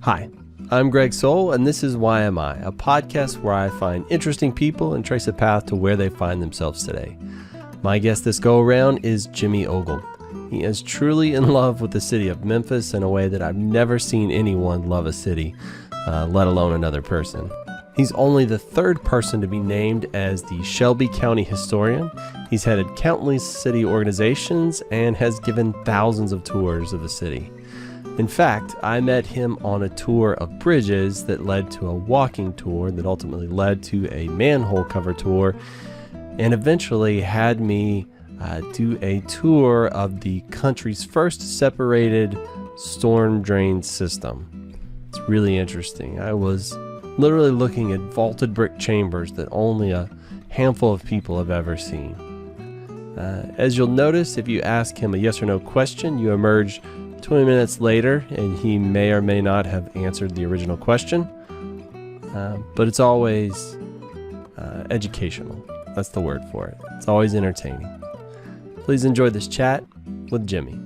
Hi, I'm Greg Soul, and this is Why Am I, a podcast where I find interesting people and trace a path to where they find themselves today. My guest this go-around is Jimmy Ogle. He is truly in love with the city of Memphis in a way that I've never seen anyone love a city, let alone another person. He's only the third person to be named as the Shelby County historian. He's headed countless city organizations and has given thousands of tours of the city. In fact, I met him on a tour of bridges that led to a walking tour that ultimately led to a manhole cover tour and eventually had me do a tour of the country's first separated storm drain system. It's really interesting. I was literally looking at vaulted brick chambers that only a handful of people have ever seen. As you'll notice, if you ask him a yes or no question, you emerge 20 minutes later, and he may or may not have answered the original question, but it's always educational. That's the word for it. It's always entertaining. Please enjoy this chat with Jimmy.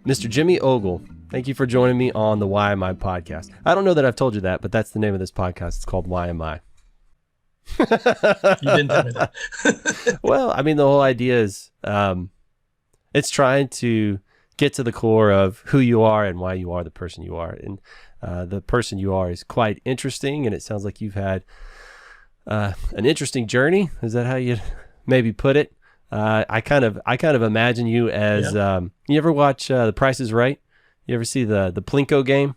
Mr. Jimmy Ogle, thank you for joining me on the Why Am I podcast. I don't know that I've told you that, but that's the name of this podcast. It's called Why Am I? You didn't tell me that. Well, I mean, the whole idea is it's trying to get to the core of who you are and why you are the person you are. And the person you are is quite interesting, and it sounds like you've had an interesting journey. Is that how you maybe put it? I kind of imagine you as you ever watch The Price is Right? You ever see the Plinko game?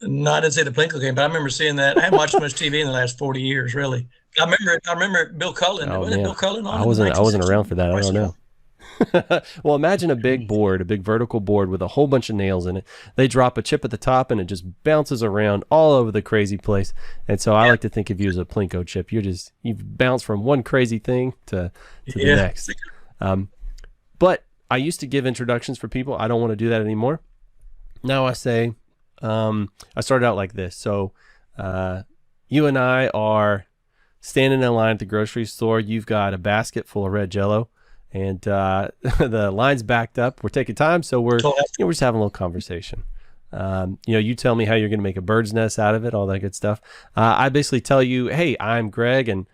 No, I didn't see the Plinko game, but I remember seeing that. I haven't watched much TV in the last 40 years, really. I remember Bill Cullen. Oh, Wasn't it Bill Cullen on I wasn't around for that. I don't know. Well, imagine a big board, a big vertical board with a whole bunch of nails in it. They drop a chip at the top and it just bounces around all over the crazy place. And so I like to think of you as a Plinko chip. You've bounced from one crazy thing to the next. But I used to give introductions for people. I don't want to do that anymore. Now I say, I started out like this. So you and I are standing in line at the grocery store. You've got a basket full of red Jell-O, and the line's backed up. We're taking time, so we're just having a little conversation. You tell me how you're going to make a bird's nest out of it, all that good stuff. I basically tell you, hey, I'm Greg, and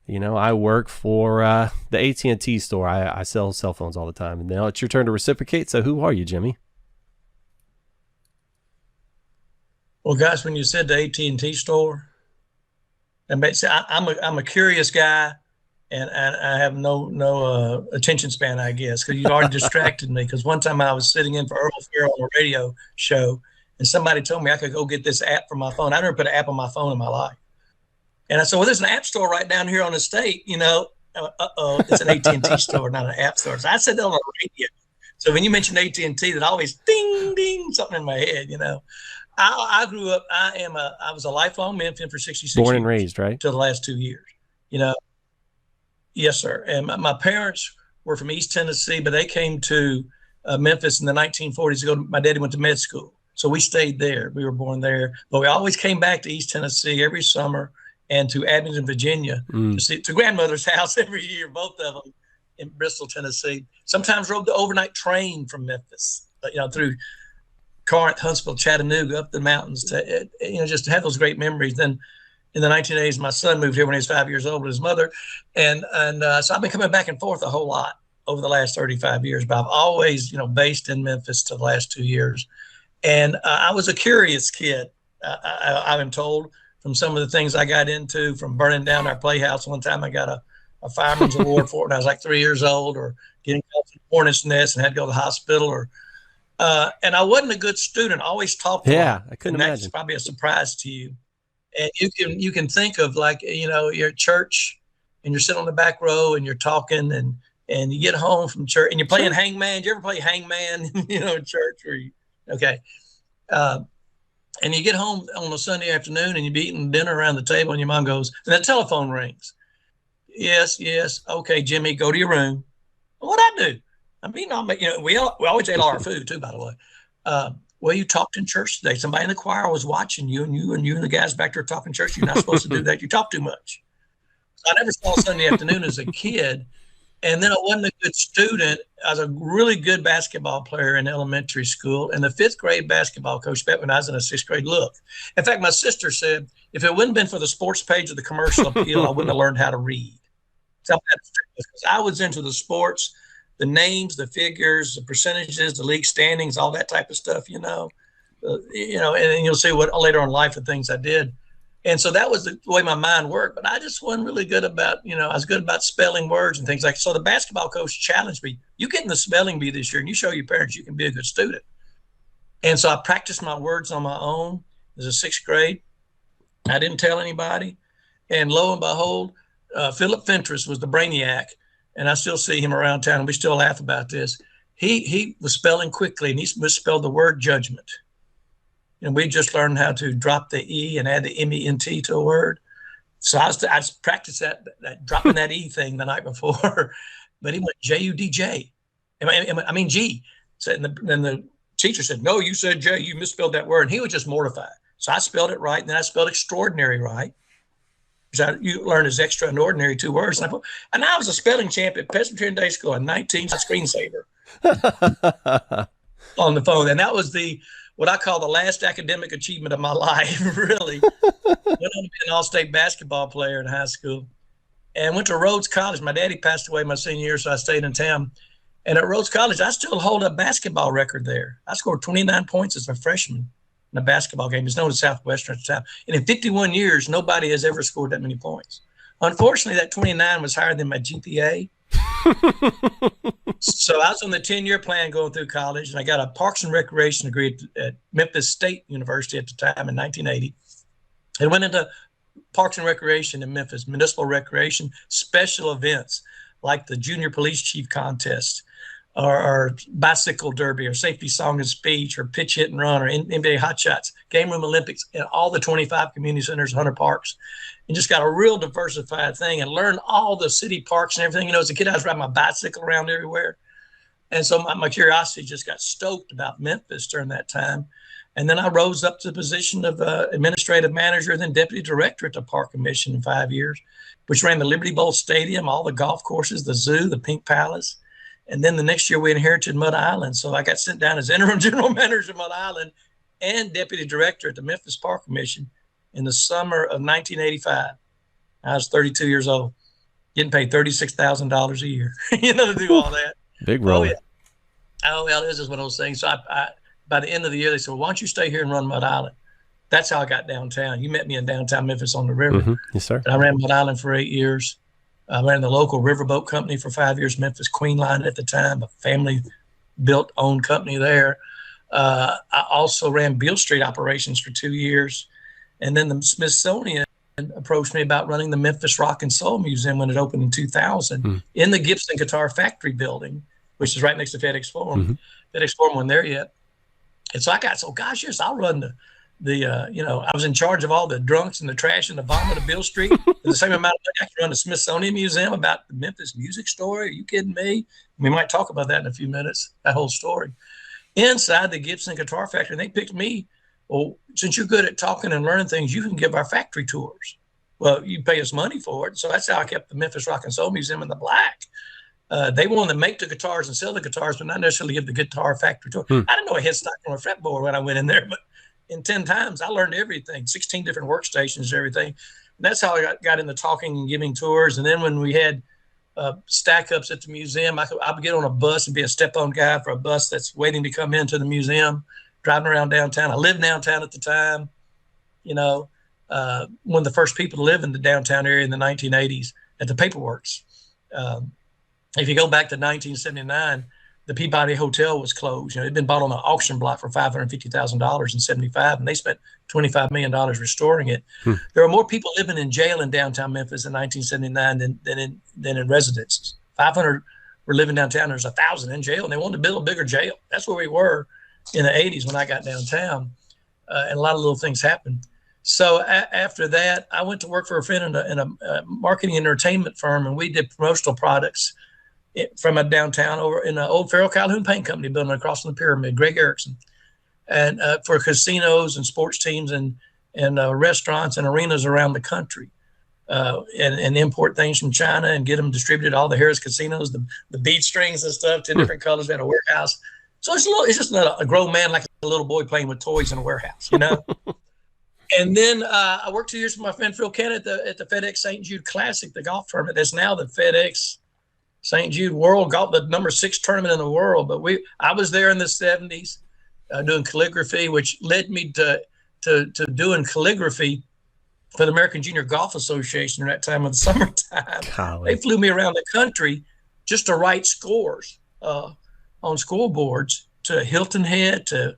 I work for the AT&T store. I sell cell phones all the time, and now it's your turn to reciprocate. So who are you, Jimmy? Well, guys, when you said the AT&T store, and I'm a curious guy, and I have no attention span, I guess, because you've already distracted me. Because one time I was sitting in for Earl Farrell on a radio show, and somebody told me I could go get this app from my phone. I never put an app on my phone in my life, and I said, "Well, there's an app store right down here on the state." It's an AT&T store, not an app store. So I said that on the radio. So when you mentioned AT&T, that always ding ding something in my head. I grew up. I was a lifelong Memphian for 66 years. Born and raised, right? Till the last 2 years. Yes, sir. And my parents were from East Tennessee, but they came to Memphis in the 1940s to go. My daddy went to med school, so we stayed there. We were born there, but we always came back to East Tennessee every summer and to Abingdon, Virginia, to grandmother's house every year. Both of them in Bristol, Tennessee. Sometimes rode the overnight train from Memphis, through Corinth, Huntsville, Chattanooga, up the mountains to, just to have those great memories. Then in the 1980s, my son moved here when he was 5 years old with his mother. And so I've been coming back and forth a whole lot over the last 35 years, but I've always, based in Memphis to the last 2 years. And I was a curious kid. I've been told from some of the things I got into, from burning down our playhouse. One time I got a fireman's award for it when I was like 3 years old, or getting caught in a hornet's nest and had to go to the hospital, and I wasn't a good student. I always talked. Yeah, I couldn't imagine. That's probably a surprise to you. And you can think of, like, you're at church and you're sitting on the back row and you're talking, and you get home from church and you're playing hangman. Did you ever play hangman? In church, and you get home on a Sunday afternoon and you're eating dinner around the table, and your mom goes, and the telephone rings. Yes. Okay, Jimmy, go to your room. What'd I do? I mean, we always ate all our food too, by the way. Well, you talked in church today. Somebody in the choir was watching you, and you and the guys back there talking church. You're not supposed to do that. You talk too much. So I never saw Sunday afternoon as a kid And then I wasn't a good student. I was a really good basketball player in elementary school. And the fifth grade basketball coach bet when I was in the sixth grade, look. In fact, my sister said, if it wouldn't have been for the sports page of the commercial appeal, I wouldn't have learned how to read. So I was into the sports, the names, the figures, the percentages, the league standings, all that type of stuff, and you'll see what later on in life the things I did. And so that was the way my mind worked. But I just wasn't really good about, I was good about spelling words and things like that. So the basketball coach challenged me, you get in the spelling bee this year and you show your parents you can be a good student. And so I practiced my words on my own. It was a sixth grade. I didn't tell anybody. And lo and behold, Philip Fentress was the brainiac. And I still see him around town. And we still laugh about this. He was spelling quickly and he misspelled the word judgment. And we just learned how to drop the E and add the MENT to a word. So I practiced that dropping that E thing the night before. But he went JUDJ. I mean G. So, and the teacher said, no, you said J. You misspelled that word. And he was just mortified. So I spelled it right. And then I spelled extraordinary right. So you learn as extraordinary 2 words. And I was a spelling champ at Presbyterian Day School in 19 screensaver on the phone. And that was what I call the last academic achievement of my life, really. Went on to be an all-state basketball player in high school and went to Rhodes College. My daddy passed away my senior year, so I stayed in town. And at Rhodes College, I still hold a basketball record there. I scored 29 points as a freshman in a basketball game. It's known as Southwestern at the time. And in 51 years, nobody has ever scored that many points. Unfortunately, that 29 was higher than my GPA. So I was on the 10-year plan going through college, and I got a Parks and Recreation degree at Memphis State University at the time in 1980. And went into Parks and Recreation in Memphis, municipal recreation, special events like the Junior Police Chief Contest or bicycle derby or safety song and speech or pitch hit and run or NBA hot shots, game room Olympics in all the 25 community centers, 100 parks. And just got a real diversified thing and learned all the city parks and everything. As a kid, I was riding my bicycle around everywhere. And so my curiosity just got stoked about Memphis during that time. And then I rose up to the position of administrative manager, then deputy director at the Park Commission in 5 years, which ran the Liberty Bowl Stadium, all the golf courses, the zoo, the Pink Palace. And then the next year we inherited Mud Island. So I got sent down as interim general manager of Mud Island and deputy director at the Memphis Park Commission in the summer of 1985. I was 32 years old, getting paid $36,000 a year, to do all that. Big role. Oh, yeah. Oh, well, this is one of those things. So I by the end of the year, they said, well, why don't you stay here and run Mud Island? That's how I got downtown. You met me in downtown Memphis on the river. Mm-hmm. Yes, sir. And I ran Mud Island for 8 years. I ran the local riverboat company for 5 years, Memphis Queen Line at the time, a family-built, owned company there. I also ran Beale Street operations for 2 years. And then the Smithsonian approached me about running the Memphis Rock and Soul Museum when it opened in 2000 in the Gibson Guitar Factory building, which is right next to FedEx Forum. Mm-hmm. FedEx Forum wasn't there yet. And so I got, gosh, yes, I'll run I was in charge of all the drunks and the trash and the vomit of Beale Street. The same amount of money I could run the Smithsonian Museum about the Memphis music story. Are you kidding me? We might talk about that in a few minutes, that whole story. Inside the Gibson Guitar Factory, they picked me. Well, since you're good at talking and learning things, you can give our factory tours. Well, you pay us money for it. So that's how I kept the Memphis Rock and Soul Museum in the black. They wanted to make the guitars and sell the guitars, but not necessarily give the guitar factory tour. I didn't know a headstock on a fretboard when I went in there, but in 10 times, I learned everything, 16 different workstations and everything. And that's how I got into talking and giving tours. And then when we had stack-ups at the museum, I would get on a bus and be a step-on guy for a bus that's waiting to come into the museum, driving around downtown. I lived downtown at the time, one of the first people to live in the downtown area in the 1980s at the Paperworks. If you go back to 1979, the Peabody Hotel was closed. It'd been bought on an auction block for $550,000 in 75, and they spent $25 million restoring it. There were more people living in jail in downtown Memphis in 1979 than in residences. 500 were living downtown. There's 1,000 in jail, and they wanted to build a bigger jail. That's where we were in the 80s when I got downtown, and a lot of little things happened. So after that, I went to work for a friend in a marketing and entertainment firm, and we did promotional products from a downtown over in an old Farrell Calhoun paint company building across from the pyramid, Greg Erickson, and for casinos and sports teams and restaurants and arenas around the country. and import things from China and get them distributed. All the Harris casinos, the bead strings and stuff, 10 different colors. We had a warehouse. So it's just a grown man, like a little boy playing with toys in a warehouse, you know? And then I worked 2 years with my friend Phil Kent at the FedEx St. Jude Classic, the golf tournament. That's now the FedEx St. Jude World Golf, the number 6 tournament in the world. But I was there in the 70s doing calligraphy, which led me to doing calligraphy for the American Junior Golf Association during that time of the summertime. Golly. They flew me around the country just to write scores on scoreboards to Hilton Head, to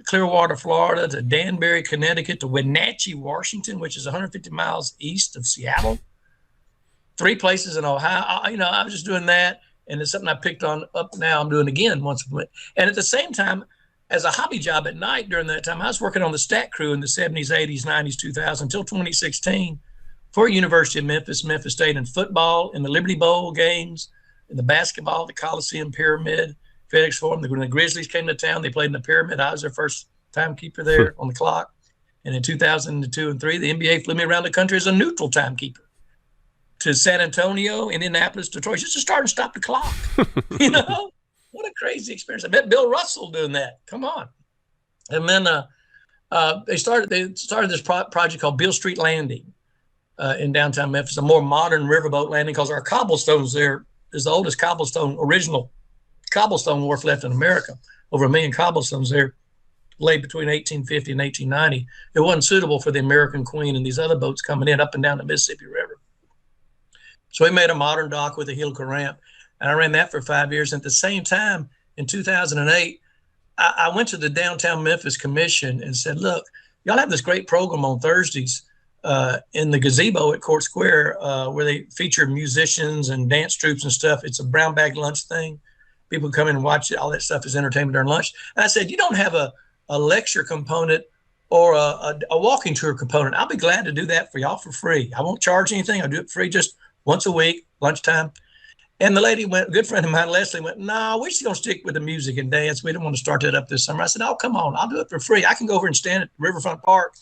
Clearwater, Florida, to Danbury, Connecticut, to Wenatchee, Washington, which is 150 miles east of Seattle. 3 places in Ohio. I was just doing that, and it's something I picked on up now. I'm doing again once a month. And at the same time, as a hobby job at night during that time, I was working on the stat crew in the 70s, 80s, 90s, 2000 until 2016 for University of Memphis, Memphis State, in football, in the Liberty Bowl games, in the basketball, the Coliseum Pyramid, FedEx Forum. When the Grizzlies came to town, they played in the Pyramid. I was their first timekeeper there on the clock. And in 2002 and 3, the NBA flew me around the country as a neutral timekeeper to San Antonio, Indianapolis, Detroit, just to start and stop the clock. You know, what a crazy experience. I met Bill Russell doing that. Come on. And then they started this project called Beale Street Landing in downtown Memphis, a more modern riverboat landing, because our cobblestones there is the oldest original cobblestone wharf left in America. Over 1 million cobblestones there, laid between 1850 and 1890. It wasn't suitable for the American Queen and these other boats coming in up and down the Mississippi River. So we made a modern dock with a helical ramp, and I ran that for 5 years. And at the same time, in 2008, I went to the Downtown Memphis Commission and said, look, y'all have this great program on Thursdays in the gazebo at Court Square where they feature musicians and dance troupes and stuff. It's a brown bag lunch thing. People come in and watch it. All that stuff is entertainment during lunch. And I said, you don't have a lecture component or a walking tour component. I'll be glad to do that for y'all for free. I won't charge anything. I'll do it for free just once a week, lunchtime. And the lady a good friend of mine, Leslie, went, no, we're just going to stick with the music and dance. We don't want to start that up this summer. I said, oh, come on. I'll do it for free. I can go over and stand at Riverfront Park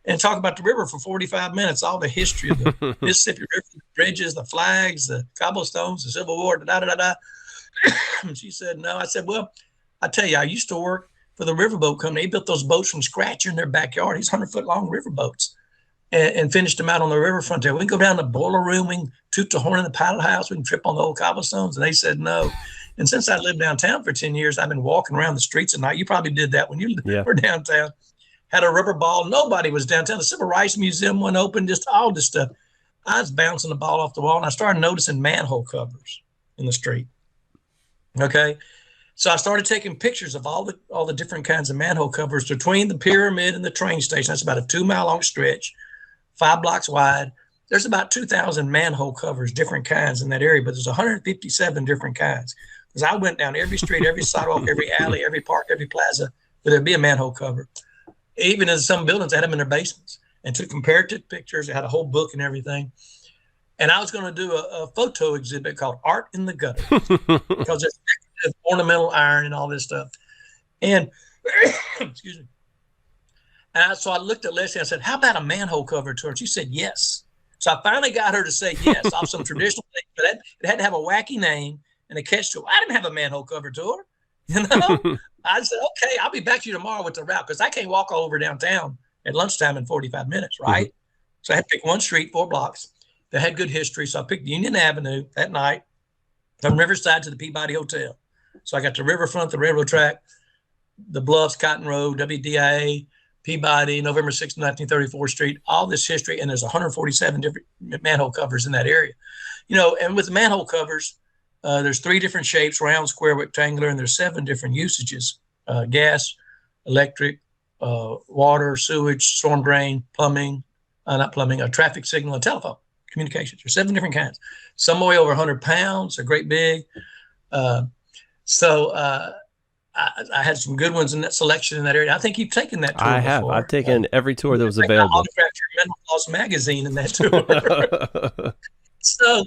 and talk about the river for 45 minutes, all the history of the Mississippi River, the bridges, the flags, the cobblestones, the Civil War, da-da-da-da. She said, no. I said, well, I tell you, I used to work for the riverboat company. They built those boats from scratch in their backyard. These 100-foot-long riverboats. And finished them out on the riverfront there. We can go down to the boiler room, we can toot the horn in the pilot house, we can trip on the old cobblestones. And they said no. And since I lived downtown for 10 years, I've been walking around the streets at night. You probably did that when you were downtown. Had a rubber ball. Nobody was downtown. The Civil Rights Museum went open, just all this stuff. I was bouncing the ball off the wall, and I started noticing manhole covers in the street. Okay. So I started taking pictures of all the different kinds of manhole covers between the Pyramid and the train station. That's about a 2-mile-long stretch, 5 blocks wide. There's about 2,000 manhole covers, different kinds in that area, but there's 157 different kinds. Because I went down every street, every sidewalk, every alley, every park, every plaza, where there'd be a manhole cover. Even in some buildings, they had them in their basements, and took comparative pictures. They had a whole book and everything. And I was going to do a photo exhibit called Art in the Gutter, because it's ornamental iron and all this stuff. And excuse me. And so I looked at Leslie and I said, how about a manhole cover tour? And she said, yes. So I finally got her to say yes off some traditional thing, but it had to have a wacky name and a catch to it. I didn't have a manhole cover tour. You know, I said, okay, I'll be back to you tomorrow with the route, because I can't walk all over downtown at lunchtime in 45 minutes, right? Mm-hmm. So I had to pick one street, 4 blocks that had good history. So I picked Union Avenue that night from Riverside to the Peabody Hotel. So I got the riverfront, the railroad track, the Bluffs, Cotton Road, WDIA, Peabody, November 6th, 1934 Street, all this history. And there's 147 different manhole covers in that area. You know, and with the manhole covers, there's 3 different shapes, round, square, rectangular, and there's 7 different usages: gas, electric, water, sewage, storm drain, plumbing, traffic signal, and telephone communications. There's 7 different kinds. Some weigh over 100 pounds. They're great big. So I had some good ones in that selection in that area. I think you've taken that tour. I have. I've taken every tour that was available. I autographed your Mental Loss magazine in that tour. So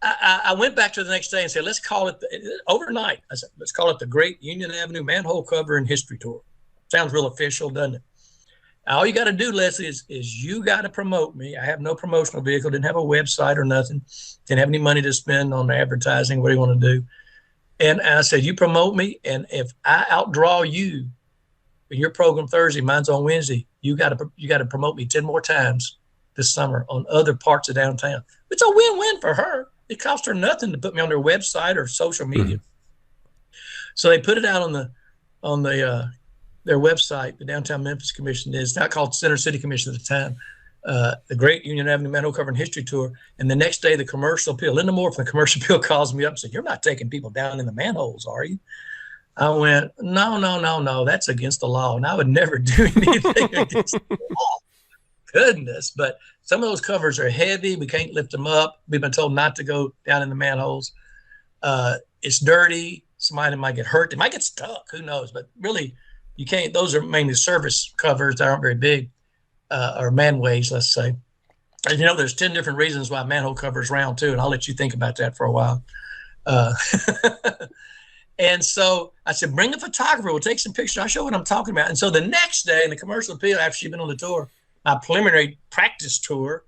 I went back to the next day and said, let's call it overnight. I said, let's call it the Great Union Avenue Manhole Cover and History Tour. Sounds real official, doesn't it? All you got to do, Leslie, is you got to promote me. I have no promotional vehicle, didn't have a website or nothing, didn't have any money to spend on advertising. What do you want to do? And I said, you promote me, and if I outdraw you in your program Thursday, mine's on Wednesday, you got to promote me 10 more times this summer on other parts of downtown. It's a win-win for her. It cost her nothing to put me on their website or social media. So they put it out on their website. The Downtown Memphis Commission is not called Center City Commission at the time. The Great Union Avenue Manhole Cover and History Tour. And the next day, the Commercial Appeal, Linda Moore from the Commercial Appeal calls me up and said, "You're not taking people down in the manholes, are you?" I went, no, that's against the law. And I would never do anything against the law. Goodness. But some of those covers are heavy. We can't lift them up. We've been told not to go down in the manholes. It's dirty. Somebody might get hurt. They might get stuck. Who knows? But really, you can't. Those are mainly surface covers that aren't very big, or manways, let's say. And there's 10 different reasons why manhole cover is round too, and I'll let you think about that for a while. And so I said, bring a photographer. We'll take some pictures. I'll show what I'm talking about. And so the next day in the Commercial Appeal, after she'd been on the tour, my preliminary practice tour,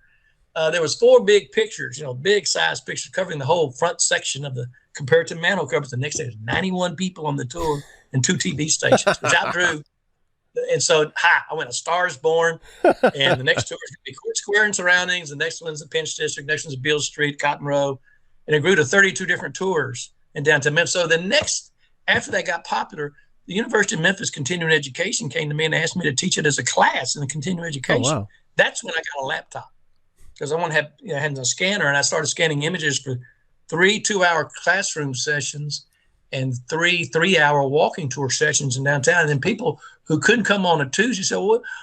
there was 4 big pictures, big size pictures covering the whole front section of the comparative manhole covers. The next day, there's 91 people on the tour and 2 TV stations, which I drew. And so, I went A Star Is Born, and the next tour is going to be Court Square and surroundings. The next one's the Pinch District. Next one's Beale Street, Cotton Row. And it grew to 32 different tours in downtown Memphis. So after that got popular, the University of Memphis Continuing Education came to me and asked me to teach it as a class in the continuing education. Oh, wow. That's when I got a laptop, because I want to have, I had a scanner, and I started scanning images for 3 2-hour classroom sessions and 3 3-hour walking tour sessions in downtown. And then people who couldn't come on a Tuesday said,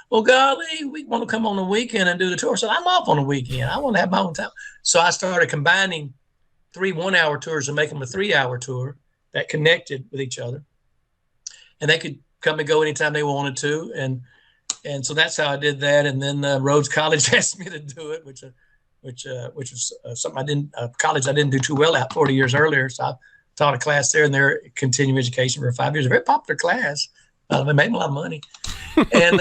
well, golly, we want to come on the weekend and do the tour. So I'm off on the weekend. I want to have my own time. So I started combining 3 1-hour tours and make them a 3-hour tour that connected with each other. And they could come and go anytime they wanted to. And so that's how I did that. And then Rhodes College asked me to do it, which was something college I didn't do too well at 40 years earlier. So I taught a class there, and they're continuing education for 5 years. A very popular class. They made a lot of money. And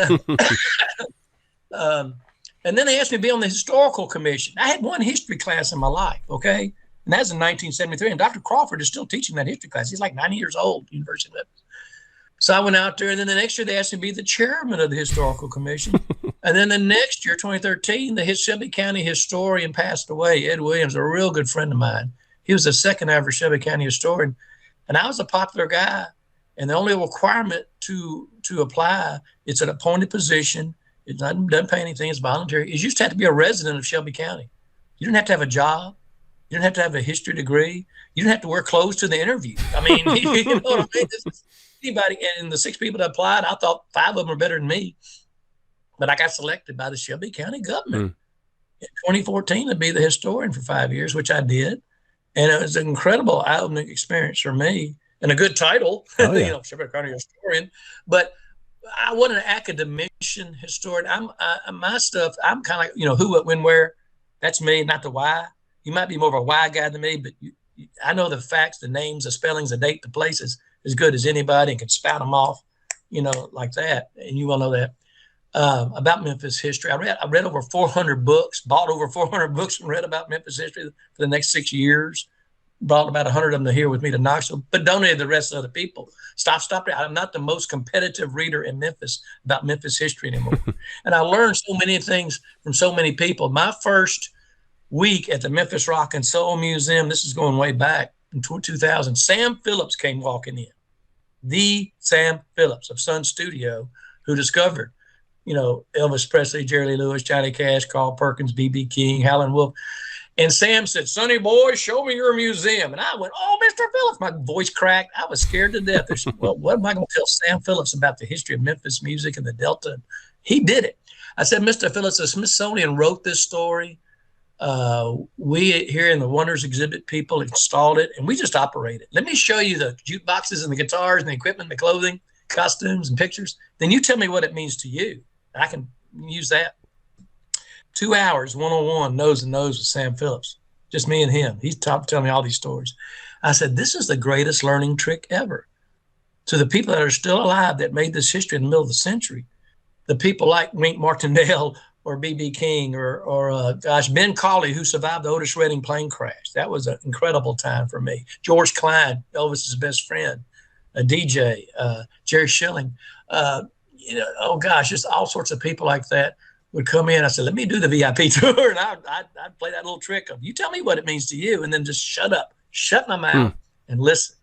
and then they asked me to be on the historical commission. I had one history class in my life, okay? And that was in 1973. And Dr. Crawford is still teaching that history class. He's like 90 years old, University of Memphis. So I went out there, and then the next year they asked me to be the chairman of the historical commission. And then the next year, 2013, the Shelby County historian passed away. Ed Williams, a real good friend of mine. He was the second ever Shelby County historian. And I was a popular guy. And the only requirement to apply, it's an appointed position. It doesn't pay anything. It's voluntary. You just have to be a resident of Shelby County. You don't have to have a job. You don't have to have a history degree. You don't have to wear clothes to the interview. I mean, you know what I mean? Anybody, and the 6 people that applied, I thought 5 of them were better than me. But I got selected by the Shelby County government in 2014 to be the historian for 5 years, which I did. And it was an incredible eye-opening experience for me, and a good title, oh, yeah. Shelby County historian. But I wasn't an academician historian. My stuff, I'm kind of who, what, when, where. That's me, not the why. You might be more of a why guy than me, but I know the facts, the names, the spellings, the date, the places as good as anybody, and can spout them off, like that. And you will know that about Memphis history. I read over 400 books, bought over 400 books, and read about Memphis history for the next 6 years. Brought about 100 of them to here with me to Knoxville, but donated the rest to other people. Stop there. I'm not the most competitive reader in Memphis about Memphis history anymore. And I learned so many things from so many people. My first week at the Memphis Rock and Soul Museum, this is going way back in 2000, Sam Phillips came walking in. The Sam Phillips of Sun Studio, who discovered, Elvis Presley, Jerry Lee Lewis, Johnny Cash, Carl Perkins, B.B. King, Howlin' Wolf. And Sam said, "Sonny boy, show me your museum." And I went, "Oh, Mr. Phillips." My voice cracked. I was scared to death. I said, well, what am I going to tell Sam Phillips about the history of Memphis music and the Delta? He did it. I said, "Mr. Phillips, the Smithsonian wrote this story. We here in the Wonders exhibit people installed it, and we just operate it. Let me show you the jukeboxes and the guitars and the equipment, the clothing, costumes, and pictures. Then you tell me what it means to you. And I can use that." 2 hours, one-on-one, nose to nose with Sam Phillips, just me and him. He's telling me all these stories. I said, this is the greatest learning trick ever. To the people that are still alive that made this history in the middle of the century, the people like Wink Martindale or B.B. King or Ben Cawley, who survived the Otis Redding plane crash. That was an incredible time for me. George Clyde, Elvis's best friend, a DJ, Jerry Schilling, just all sorts of people like that would come in. I said, let me do the VIP tour. And I'd play that little trick of, you tell me what it means to you, and then just shut my mouth and listen.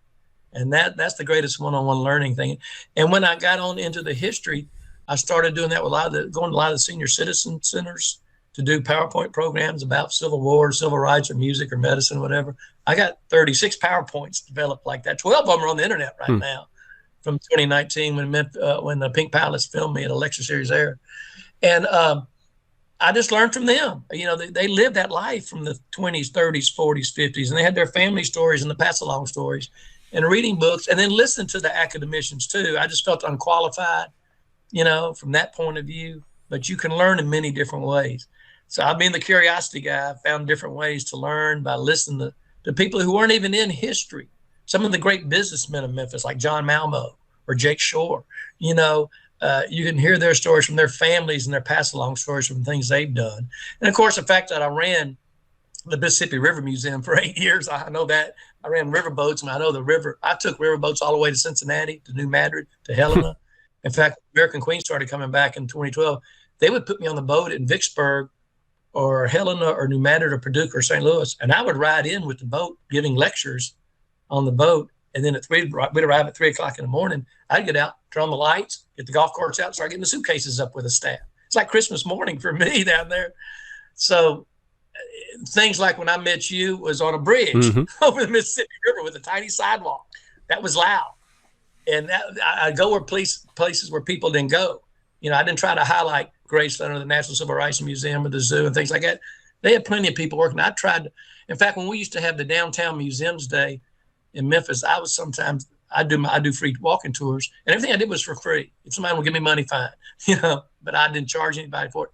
And that's the greatest one-on-one learning thing. And when I got on into the history, I started doing that with going to a lot of the senior citizen centers to do PowerPoint programs about Civil War, civil rights, or music, or medicine, whatever. I got 36 PowerPoints developed like that. 12 of them are on the internet right now from 2019 when the Pink Palace filmed me at a lecture series there. And I just learned from them. They lived that life from the 20s, 30s, 40s, 50s, and they had their family stories and the pass-along stories and reading books and then listening to the academicians too. I just felt unqualified, from that point of view, but you can learn in many different ways. So I've been the curiosity guy. I found different ways to learn by listening to people who weren't even in history. Some of the great businessmen of Memphis, like John Malmo or Jake Shore, you can hear their stories from their families and their pass-along stories from things they've done. And of course, the fact that I ran the Mississippi River Museum for 8 years, I know that. I ran riverboats, and I know the river. I took riverboats all the way to Cincinnati, to New Madrid, to Helena. In fact, American Queen started coming back in 2012. They would put me on the boat in Vicksburg or Helena or New Madrid or Paducah or St. Louis, and I would ride in with the boat giving lectures on the boat. And then we'd arrive at 3 o'clock in the morning. I'd get out, turn on the lights, get the golf carts out, start getting the suitcases up with the staff. It's like Christmas morning for me down there. So things like when I met you was on a bridge over the Mississippi River with a tiny sidewalk. That was loud. And I go where places where people didn't go. I didn't try to highlight Graceland or the National Civil Rights Museum or the zoo and things like that. They had plenty of people working. I tried to, in fact, when we used to have the Downtown Museums Day in Memphis, I do free walking tours, and everything I did was for free. If somebody would give me money, fine, but I didn't charge anybody for it.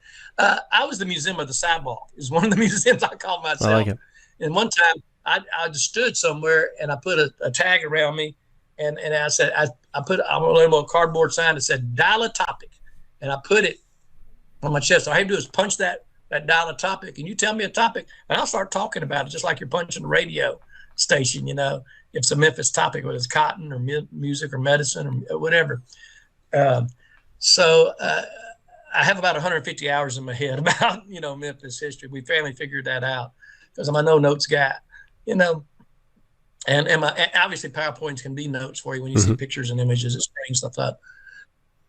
I was the Museum of the Sidewalk, is one of the museums I call myself. I like it. And one time I just stood somewhere and I put a tag around me, and I said, I put a little cardboard sign that said dial a topic, and I put it on my chest. All I have to do is punch that dial a topic, and you tell me a topic, and I'll start talking about it, just like you're punching a radio station, if it's a Memphis topic, whether it's cotton or music or medicine or whatever. So I have about 150 hours in my head about, Memphis history. We finally figured that out because I'm a no notes guy, and obviously PowerPoints can be notes for you when you see pictures and images, it's bringing stuff up.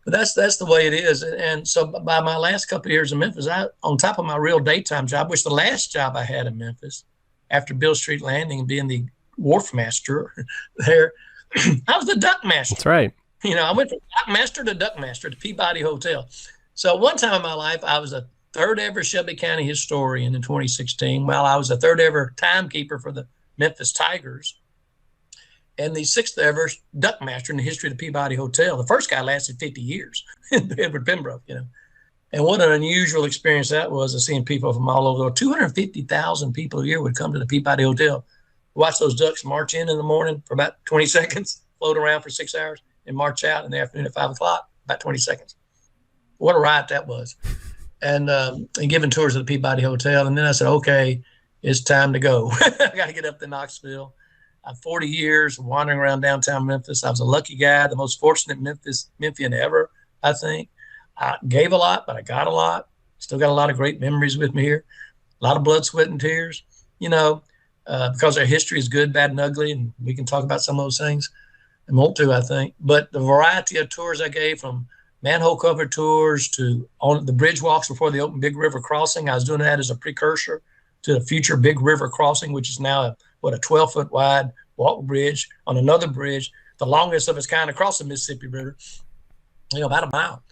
But that's the way it is. And so by my last couple of years in Memphis, on top of my real daytime job, which the last job I had in Memphis after Beale Street Landing and being the wharf master there, I was the duck master. That's right. I went from dock master to duck master at the Peabody Hotel. So one time in my life, I was a third ever Shelby County historian in 2016, while I was a third ever timekeeper for the Memphis Tigers, and the sixth ever duck master in the history of the Peabody Hotel. The first guy lasted 50 years, Edward Pembroke, And what an unusual experience that was, of seeing people from all over the world. 250,000 people a year would come to the Peabody Hotel, watch those ducks march in the morning for about 20 seconds, float around for 6 hours, and march out in the afternoon at 5 o'clock, about 20 seconds. What a riot that was. And giving tours of the Peabody Hotel. And then I said, okay, it's time to go. I got to get up to Knoxville. I'm 40 years wandering around downtown Memphis. I was a lucky guy, the most fortunate Memphian ever, I think. I gave a lot, but I got a lot. Still got a lot of great memories with me here. A lot of blood, sweat, and tears, because our history is good, bad, and ugly, and we can talk about some of those things and want to, I think. But the variety of tours I gave, from manhole cover tours to on the bridge walks before the open Big River crossing. I was doing that as a precursor to the future Big River crossing, which is now a 12-foot wide walk bridge on another bridge, the longest of its kind across the Mississippi River, about a mile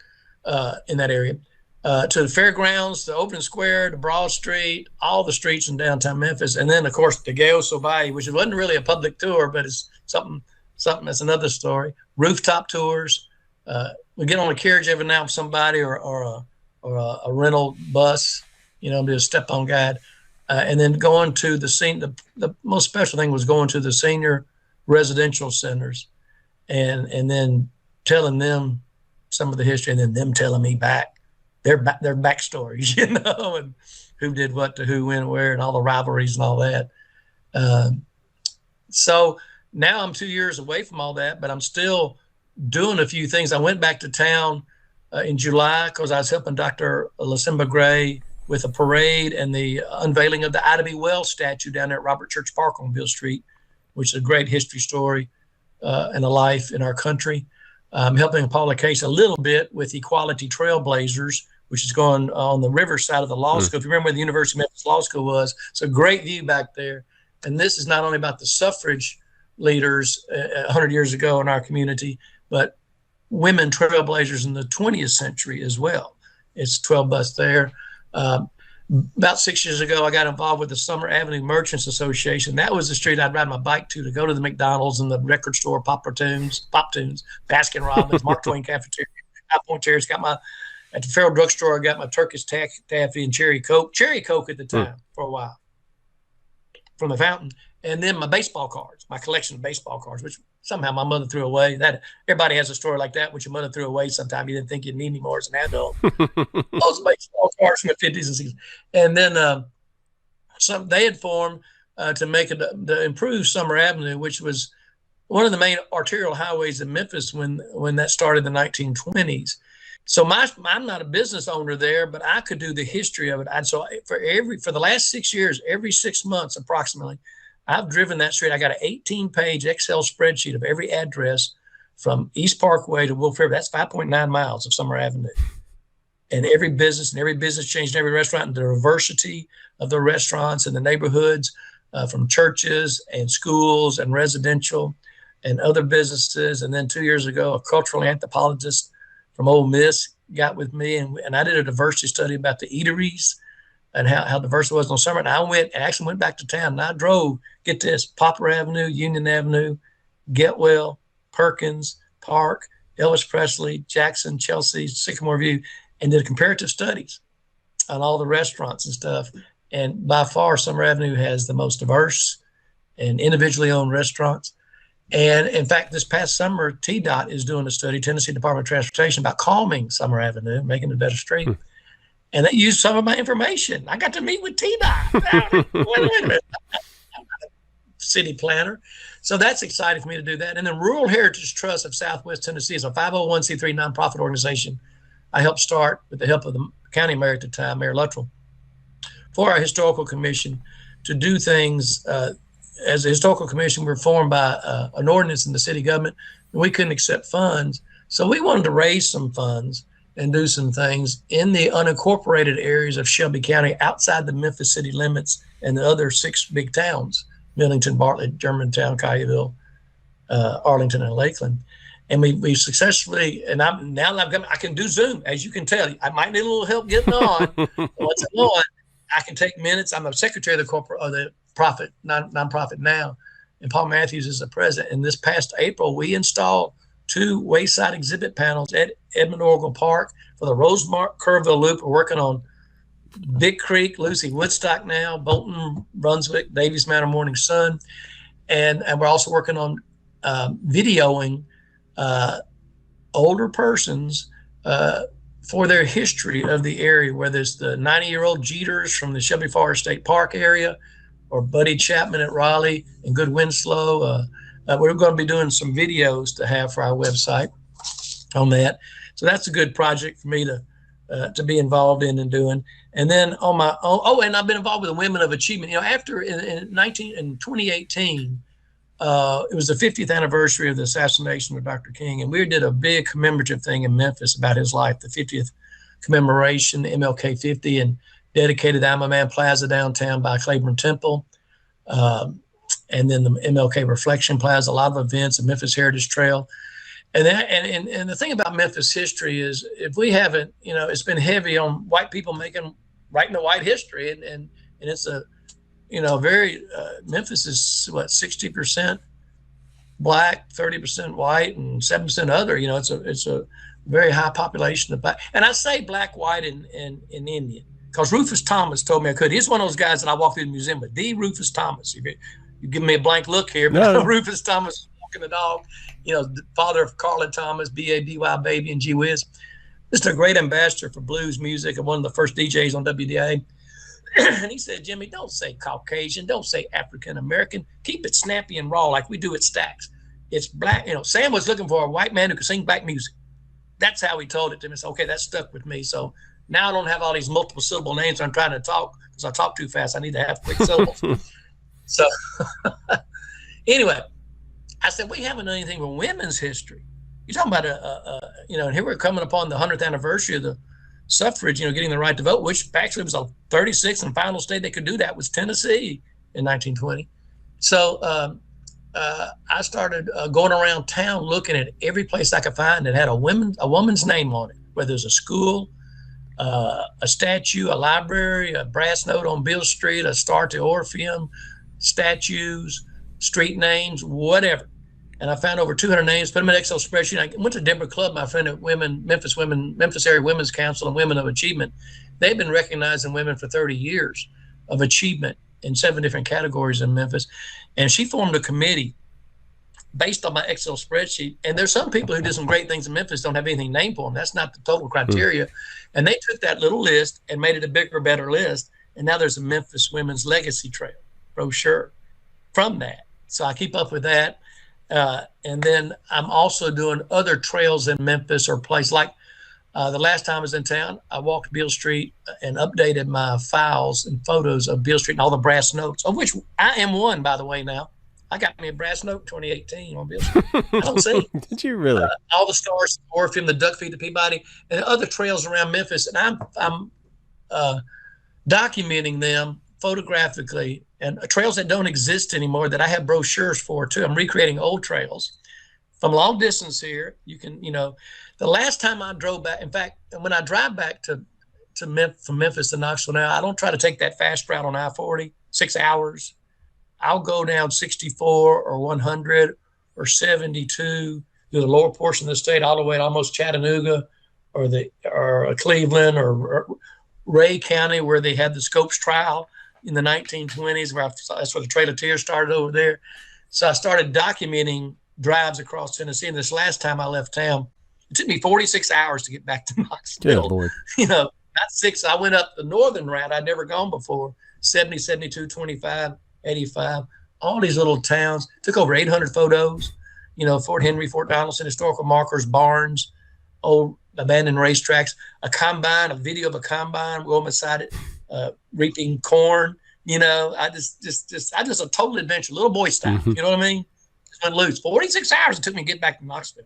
in that area. To the fairgrounds, the open square, the Broad Street, all the streets in downtown Memphis. And then, of course, the Gao Sobai, which wasn't really a public tour, but it's something that's another story. Rooftop tours. We get on a carriage every now with somebody or a rental bus, do a step-on guide. And then going to the most special thing was going to the senior residential centers and then telling them some of the history, and then them telling me their backstories, and who did what to who, when, where, and all the rivalries and all that. So now I'm 2 years away from all that, but I'm still doing a few things. I went back to town in July because I was helping Dr. Lucinda Gray with a parade and the unveiling of the Ida B. Wells statue down there at Robert Church Park on Beale Street, which is a great history story and a life in our country. I'm helping Paula Case a little bit with Equality Trailblazers, which is going on the river side of the law school. If you remember where the University of Memphis Law School was, it's a great view back there. And this is not only about the suffrage leaders 100 years ago in our community, but women trailblazers in the 20th century as well. It's 12 bus there. About 6 years ago, I got involved with the Summer Avenue Merchants Association. That was the street I'd ride my bike to go to the McDonald's and the record store, Pop Tunes, Baskin Robbins, Mark Twain Cafeteria, High Point Terrace. At the Farrell Drugstore, I got my Turkish taffy and cherry Coke at the time for a while from the fountain. And then my baseball cards, my collection of baseball cards, which somehow my mother threw away. That everybody has a story like that, which your mother threw away sometime you didn't think you'd need anymore as an adult. Those baseball cards from the 50s and 60s. And then they had formed to improve Summer Avenue, which was one of the main arterial highways in Memphis when that started in the 1920s. So I'm not a business owner there, but I could do the history of it. And so for the last 6 years, every 6 months approximately, I've driven that street. I got an 18-page Excel spreadsheet of every address from East Parkway to Wolf River. That's 5.9 miles of Summer Avenue. And every business chain and every restaurant, and the diversity of the restaurants and the neighborhoods from churches and schools and residential and other businesses. And then 2 years ago, a cultural anthropologist from Ole Miss got with me, and I did a diversity study about the eateries and how diverse it was on Summer. And I actually went back to town, and I drove, get this, Poplar Avenue, Union Avenue, Getwell, Perkins, Park, Elvis Presley, Jackson, Chelsea, Sycamore View, and did comparative studies on all the restaurants and stuff. And by far, Summer Avenue has the most diverse and individually owned restaurants. And in fact, this past summer, TDOT is doing a study, Tennessee Department of Transportation, about calming Summer Avenue, making it a better street. And they used some of my information. I got to meet with TDOT. Wait a minute. I'm not a city planner. So that's exciting for me to do that. And then Rural Heritage Trust of Southwest Tennessee is a 501c3 nonprofit organization I helped start with the help of the county mayor at the time, Mayor Luttrell, for our historical commission to do things. As a historical commission, we were formed by an ordinance in the city government, and we couldn't accept funds. So we wanted to raise some funds and do some things in the unincorporated areas of Shelby County outside the Memphis city limits and the other 6 big towns, Millington, Bartlett, Germantown, Collierville, Arlington, and Lakeland. And we successfully, and I can do Zoom, as you can tell. I might need a little help getting on. Once I'm on, I can take minutes. I'm a secretary of the nonprofit now, and Paul Matthews is the president. And this past April, we installed 2 wayside exhibit panels at Edmond Orville Park for the Rosemark Kerrville Loop. We're working on Big Creek, Lucy Woodstock now, Bolton, Brunswick, Davies Manor, Morning Sun. And we're also working on videoing older persons for their history of the area, whether it's the 90-year-old Jeters from the Shelby Forest State Park area or Buddy Chapman at Raleigh and Good Winslow. We're going to be doing some videos to have for our website on that. So that's a good project for me to be involved in and doing. And then on my own, and I've been involved with the Women of Achievement. After in 2018, it was the 50th anniversary of the assassination of Dr. King, and we did a big commemorative thing in Memphis about his life, the 50th commemoration, the MLK 50, and dedicated the I'm a Man Plaza downtown by Claiborne Temple. And then the MLK Reflection Plaza, a lot of events, the Memphis Heritage Trail. And the thing about Memphis history is if we haven't, it's been heavy on white people writing the white history. And it's a, very, Memphis is 60% black, 30% white, and 7% other. It's a very high population of black. And I say black, white, and Indian because Rufus Thomas told me I could. He's one of those guys that I walk through the museum with, the Rufus Thomas. You give me a blank look here, but no. Rufus Thomas walking the dog, the father of Carlin Thomas, B-A-B-Y Baby, and G Wiz. Just a great ambassador for blues music and one of the first DJs on WDA. And he said, Jimmy, don't say Caucasian, don't say African American. Keep it snappy and raw like we do at Stax. It's black. Sam was looking for a white man who could sing black music. That's how he told it to me. So, okay, that stuck with me. So now I don't have all these multiple syllable names I'm trying to talk because I talk too fast. I need to have quick syllables. So anyway, I said, we haven't done anything with women's history. You're talking about, and here we're coming upon the 100th anniversary of the suffrage, getting the right to vote, which actually was a 36th and final state that could do that was Tennessee in 1920. So I started going around town looking at every place I could find that had a woman's name on it, whether it's a school, a statue, a library, a brass note on Beale Street, a star to Orpheum, statues, street names, whatever. And I found over 200 names, put them in an Excel spreadsheet. I went to Denver Club, my friend at Memphis Area Women's Council and Women of Achievement. They've been recognizing women for 30 years of achievement in 7 different categories in Memphis. And she formed a committee based on my Excel spreadsheet. And there's some people who did some great things in Memphis don't have anything named for them. That's not the total criteria. And they took that little list and made it a bigger, better list. And now there's a Memphis Women's Legacy Trail brochure from that. So I keep up with that. And then I'm also doing other trails in Memphis or places like the last time I was in town, I walked Beale Street and updated my files and photos of Beale Street and all the brass notes, of which I am one, by the way, now. I got me a brass note 2018 on Beale Street. I don't see. Did you really? All the stars, Orpheum, the Duck Feet, the Peabody, and other trails around Memphis. And I'm documenting them photographically, and trails that don't exist anymore that I have brochures for too. I'm recreating old trails from long distance here. You can, the last time I drove back, in fact, when I drive back from Memphis to Knoxville now, I don't try to take that fast route on I-40, 6 hours. I'll go down 64 or 100 or 72 through the lower portion of the state all the way to almost Chattanooga or Cleveland or Ray County, where they had the Scopes trial in the 1920s. That's where the Trail of Tears started over there. So I started documenting drives across Tennessee. And this last time I left town, it took me 46 hours to get back to Knoxville. Good Lord. Not 6. I went up the northern route I'd never gone before, 70, 72, 25, 85, all these little towns. Took over 800 photos, Fort Henry, Fort Donaldson, historical markers, barns, old abandoned racetracks, a video of a combine, going beside it, reaping corn. I just a total adventure, little boy style. Mm-hmm. You know what I mean? Just went loose. 46 hours it took me to get back to Knoxville.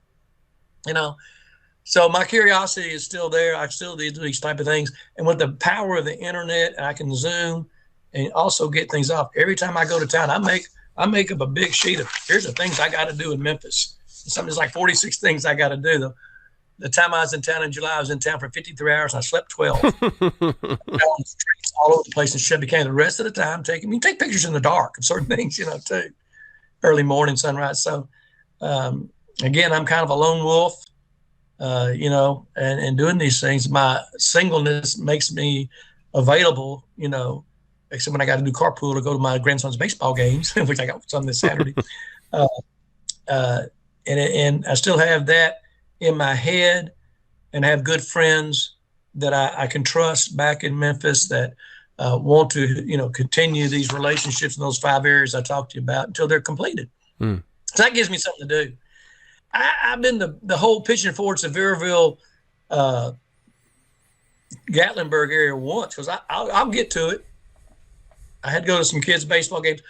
So my curiosity is still there. I still do these type of things, and with the power of the internet, I can zoom and also get things off. Every time I go to town, I make up a big sheet of here's the things I got to do in Memphis. Something's like 46 things I got to do. The time I was in town in July, I was in town for 53 hours and I slept 12. On the streets all over the place in Shelby County. The rest of the time, take pictures in the dark of certain things, too. Early morning, sunrise. So, again, I'm kind of a lone wolf, and doing these things. My singleness makes me available, except when I got to do carpool to go to my grandson's baseball games, which I got some this Saturday. And I still have that in my head, and have good friends that I can trust back in Memphis that want to, continue these relationships in those 5 areas I talked to you about until they're completed. So that gives me something to do. I've been the whole Pigeon Forge, Sevierville, Gatlinburg area once, because I'll get to it. I had to go to some kids' baseball games.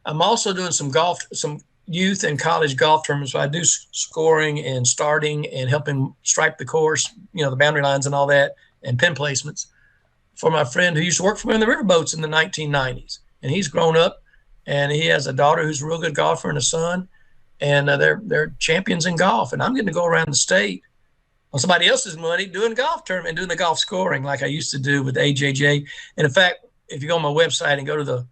I'm also doing some golf, some youth and college golf tournaments. So I do scoring and starting and helping stripe the course, the boundary lines and all that, and pin placements for my friend who used to work for me on the riverboats in the 1990s. And he's grown up, and he has a daughter who's a real good golfer and a son, and they're champions in golf. And I'm getting to go around the state on somebody else's money doing golf tournament and doing the golf scoring like I used to do with AJJ. And in fact, if you go on my website and go to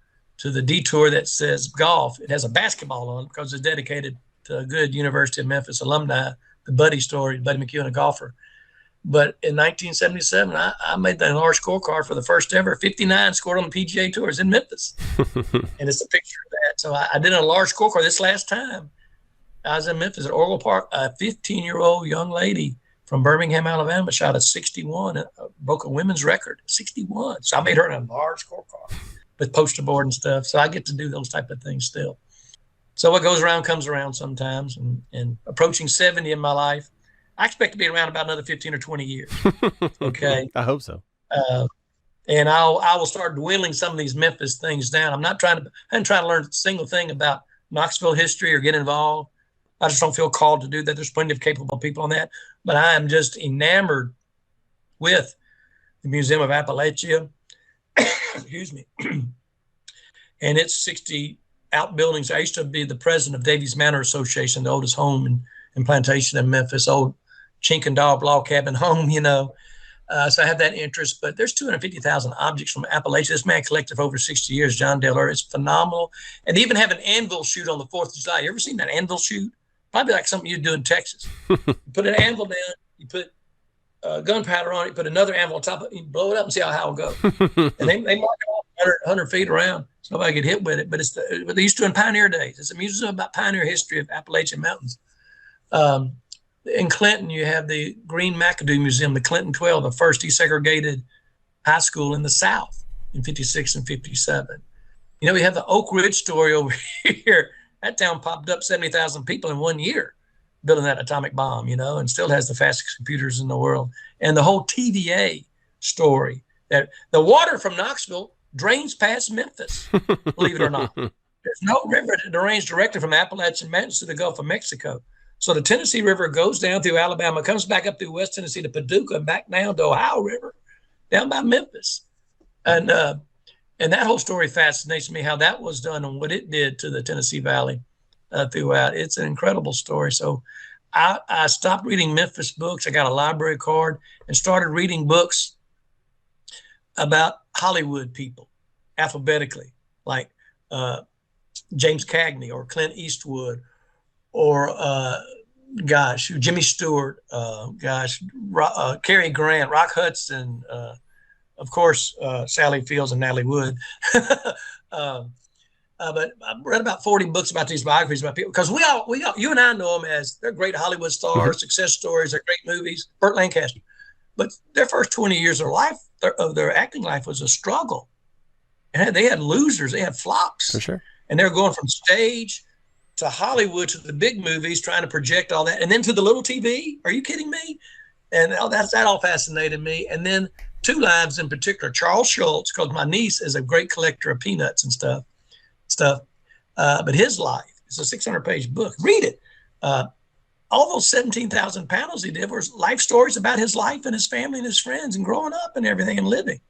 the detour that says golf, it has a basketball on it because it's dedicated to a good University of Memphis alumni, the Buddy story, Buddy McEwen, a golfer. But in 1977, I made that large scorecard for the first ever. 59 scored on the PGA Tours in Memphis. And it's a picture of that. So I did a large scorecard this last time. I was in Memphis at Ogle Park. A 15-year-old young lady from Birmingham, Alabama, shot a 61, broke a women's record, 61. So I made her in a large scorecard with poster board and stuff. So I get to do those type of things still. So what goes around comes around sometimes. And approaching 70 in my life, I expect to be around about another 15 or 20 years. Okay. I hope so. And I will start dwindling some of these Memphis things down. I didn't try to learn a single thing about Knoxville history or get involved. I just don't feel called to do that. There's plenty of capable people on that. But I am just enamored with the Museum of Appalachia. Excuse me. And its 60 outbuildings. I used to be the president of Davies Manor Association, the oldest home and plantation in Memphis, old chink and dog log cabin home, So I have that interest, but there's 250,000 objects from Appalachia. This man collected for over 60 years, John Dale. It's phenomenal. And they even have an anvil shoot on the 4th of July. You ever seen that anvil shoot? Probably like something you'd do in Texas. You put an anvil down, you put gunpowder on it, put another anvil on top of it, you blow it up and see how it'll go. And they mark it off 100 feet around so nobody get hit with it. But they used to in pioneer days. It's a museum about pioneer history of Appalachian Mountains. In Clinton, you have the Green McAdoo Museum, the Clinton 12, the first desegregated high school in the South in 56 and 57. We have the Oak Ridge story over here. That town popped up 70,000 people in 1 year building that atomic bomb, and still has the fastest computers in the world. And the whole TVA story, that the water from Knoxville drains past Memphis, believe it or not. There's no river that drains directly from Appalachian Mountains to the Gulf of Mexico. So the Tennessee River goes down through Alabama, comes back up through West Tennessee to Paducah, and back down to Ohio River, down by Memphis. And that whole story fascinates me, how that was done and what it did to the Tennessee Valley throughout. It's an incredible story. So I stopped reading Memphis books. I got a library card and started reading books about Hollywood people alphabetically, like James Cagney or Clint Eastwood, or Jimmy Stewart, Cary Grant, Rock Hudson, of course, Sally Fields and Natalie Wood. But I've read about 40 books about these biographies about people, because we all, you and I know them as they're great Hollywood stars, success stories, they're great movies. Burt Lancaster, but their first 20 years of life, of their acting life, was a struggle, and they had losers, they had flops, for sure, and they're going from stage to Hollywood, to the big movies, trying to project all that, and then to the little TV. Are you kidding me? And that all fascinated me. And then two lives in particular, Charles Schultz, because my niece is a great collector of peanuts and stuff. But his life, it's a 600-page book. Read it. All those 17,000 panels he did were life stories about his life and his family and his friends and growing up and everything and living.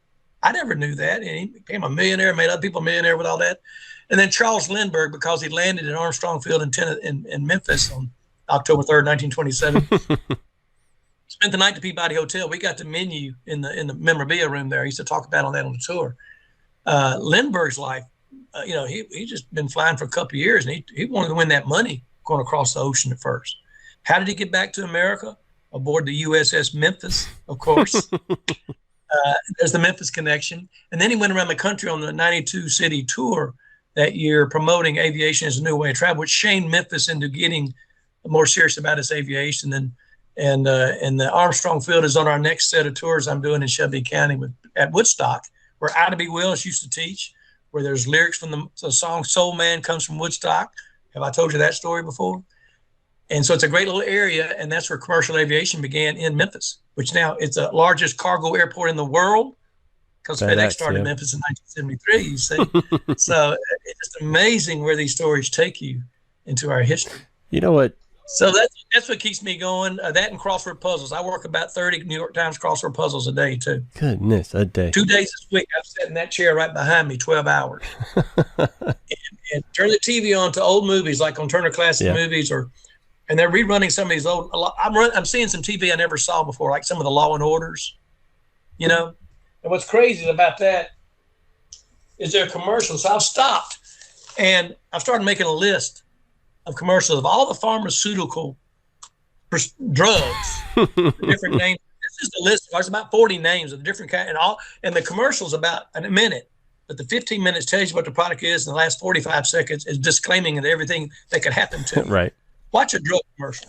I never knew that. And he became a millionaire, made other people a millionaire with all that. And then Charles Lindbergh, because he landed at Armstrong Field in Memphis on October 3rd, 1927. Spent the night at the Peabody Hotel. We got the menu in the memorabilia room there. I used to talk about that on the tour. Lindbergh's life, he just been flying for a couple of years, and he wanted to win that money going across the ocean at first. How did he get back to America? Aboard the USS Memphis, of course. There's the Memphis connection. And then he went around the country on the 92-city tour that year, promoting aviation as a new way of travel, which shamed Memphis into getting more serious about its aviation. And the Armstrong Field is on our next set of tours I'm doing in Shelby County at Woodstock, where Ida B. Wells used to teach, where there's lyrics from the song Soul Man comes from Woodstock. Have I told you that story before? And so it's a great little area, and that's where commercial aviation began in Memphis, which now it's the largest cargo airport in the world, because FedEx started in Memphis in 1973, you see. So it's just amazing where these stories take you into our history. You know what? So that's what keeps me going. That and crossword puzzles. I work about 30 New York Times crossword puzzles a day, too. Goodness, a day. 2 days this week, I've sat in that chair right behind me 12 hours. and turn the TV on to old movies, like on Turner Classic Movies, and they're rerunning some of these old. I'm seeing some TV I never saw before, like some of the Law and Orders, And what's crazy about that is their commercials. So I've stopped, and I've started making a list of commercials of all the pharmaceutical drugs, different names. This is the list. There's about 40 names of the different kind, and the commercial's about a minute. But the 15 minutes tells you what the product is, and the last 45 seconds is disclaiming everything that could happen to you. Right. watch a drug commercial.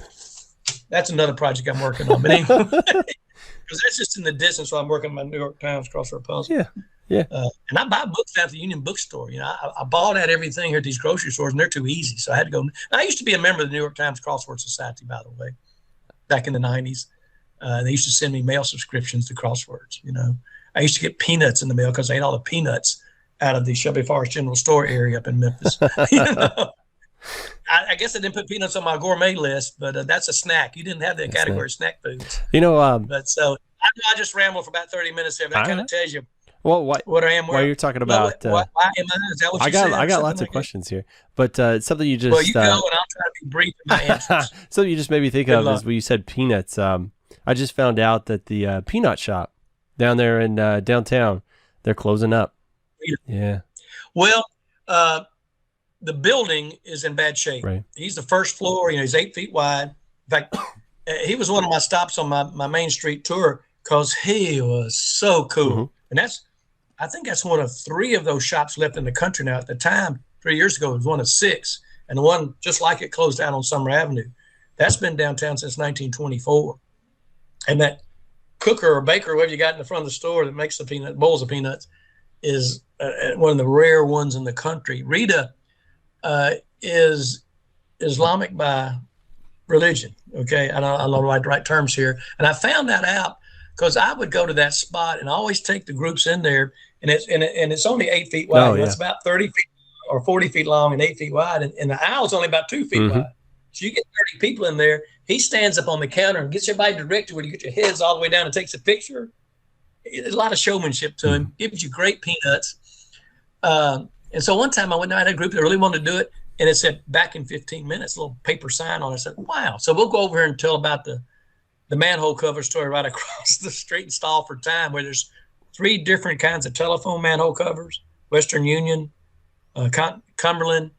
That's another project I'm working on. But anyway, because that's just in the distance while I'm working on my New York Times crossword puzzle. Yeah. Yeah. And I buy books at the Union Bookstore. You know, I bought out everything here at these grocery stores, and they're too easy. So I had to go. And I used to be a member of the New York Times Crossword Society, by the way, back in the 90s. They used to send me mail subscriptions to crosswords. You know, I used to get peanuts in the mail because I ate all the peanuts out of the Shelby Forest General Store area up in Memphis. You know? I guess I didn't put peanuts on my gourmet list, but that's a snack. You didn't have that category of snack foods. You know, but so I just rambled for about 30 minutes there. But that kind of tells you. Well, what I am. While you're talking about, why am I? Is that what you said? I got lots of questions here, but something you just. Well, you go, and I'll try to be brief in my answers. Something you just made me think of is when you said peanuts. I just found out that the peanut shop down there in downtown, they're closing up. Yeah. Well, the building is in bad shape. Right. He's the first floor. You know, he's 8 feet wide. In fact, he was one of my stops on my Main Street tour because he was so cool. Mm-hmm. And I think that's one of 3 of those shops left in the country now. At the time, 3 years ago, it was one of 6. And the one just like it closed down on Summer Avenue. That's been downtown since 1924. And that cooker or baker, whatever you got in the front of the store that makes the bowls of peanuts, is one of the rare ones in the country. Rita is Islamic by religion. Okay, I don't know the right terms here. And I found that out because I would go to that spot and always take the groups in there, and it's only 8 feet wide. Oh, yeah. It's about 30 feet or 40 feet long and 8 feet wide, and the aisle's only about 2 feet mm-hmm. wide. So you get 30 people in there. He stands up on the counter and gets everybody directed where you get your heads all the way down and takes a picture. There's a lot of showmanship to him. Gives you great peanuts. And so one time I went down, I had a group that really wanted to do it, and it said back in 15 minutes, a little paper sign on it. I said, wow. So we'll go over here and tell about the manhole cover story right across the street in Stallford Time, where there's 3 different kinds of telephone manhole covers: Western Union, Cumberland,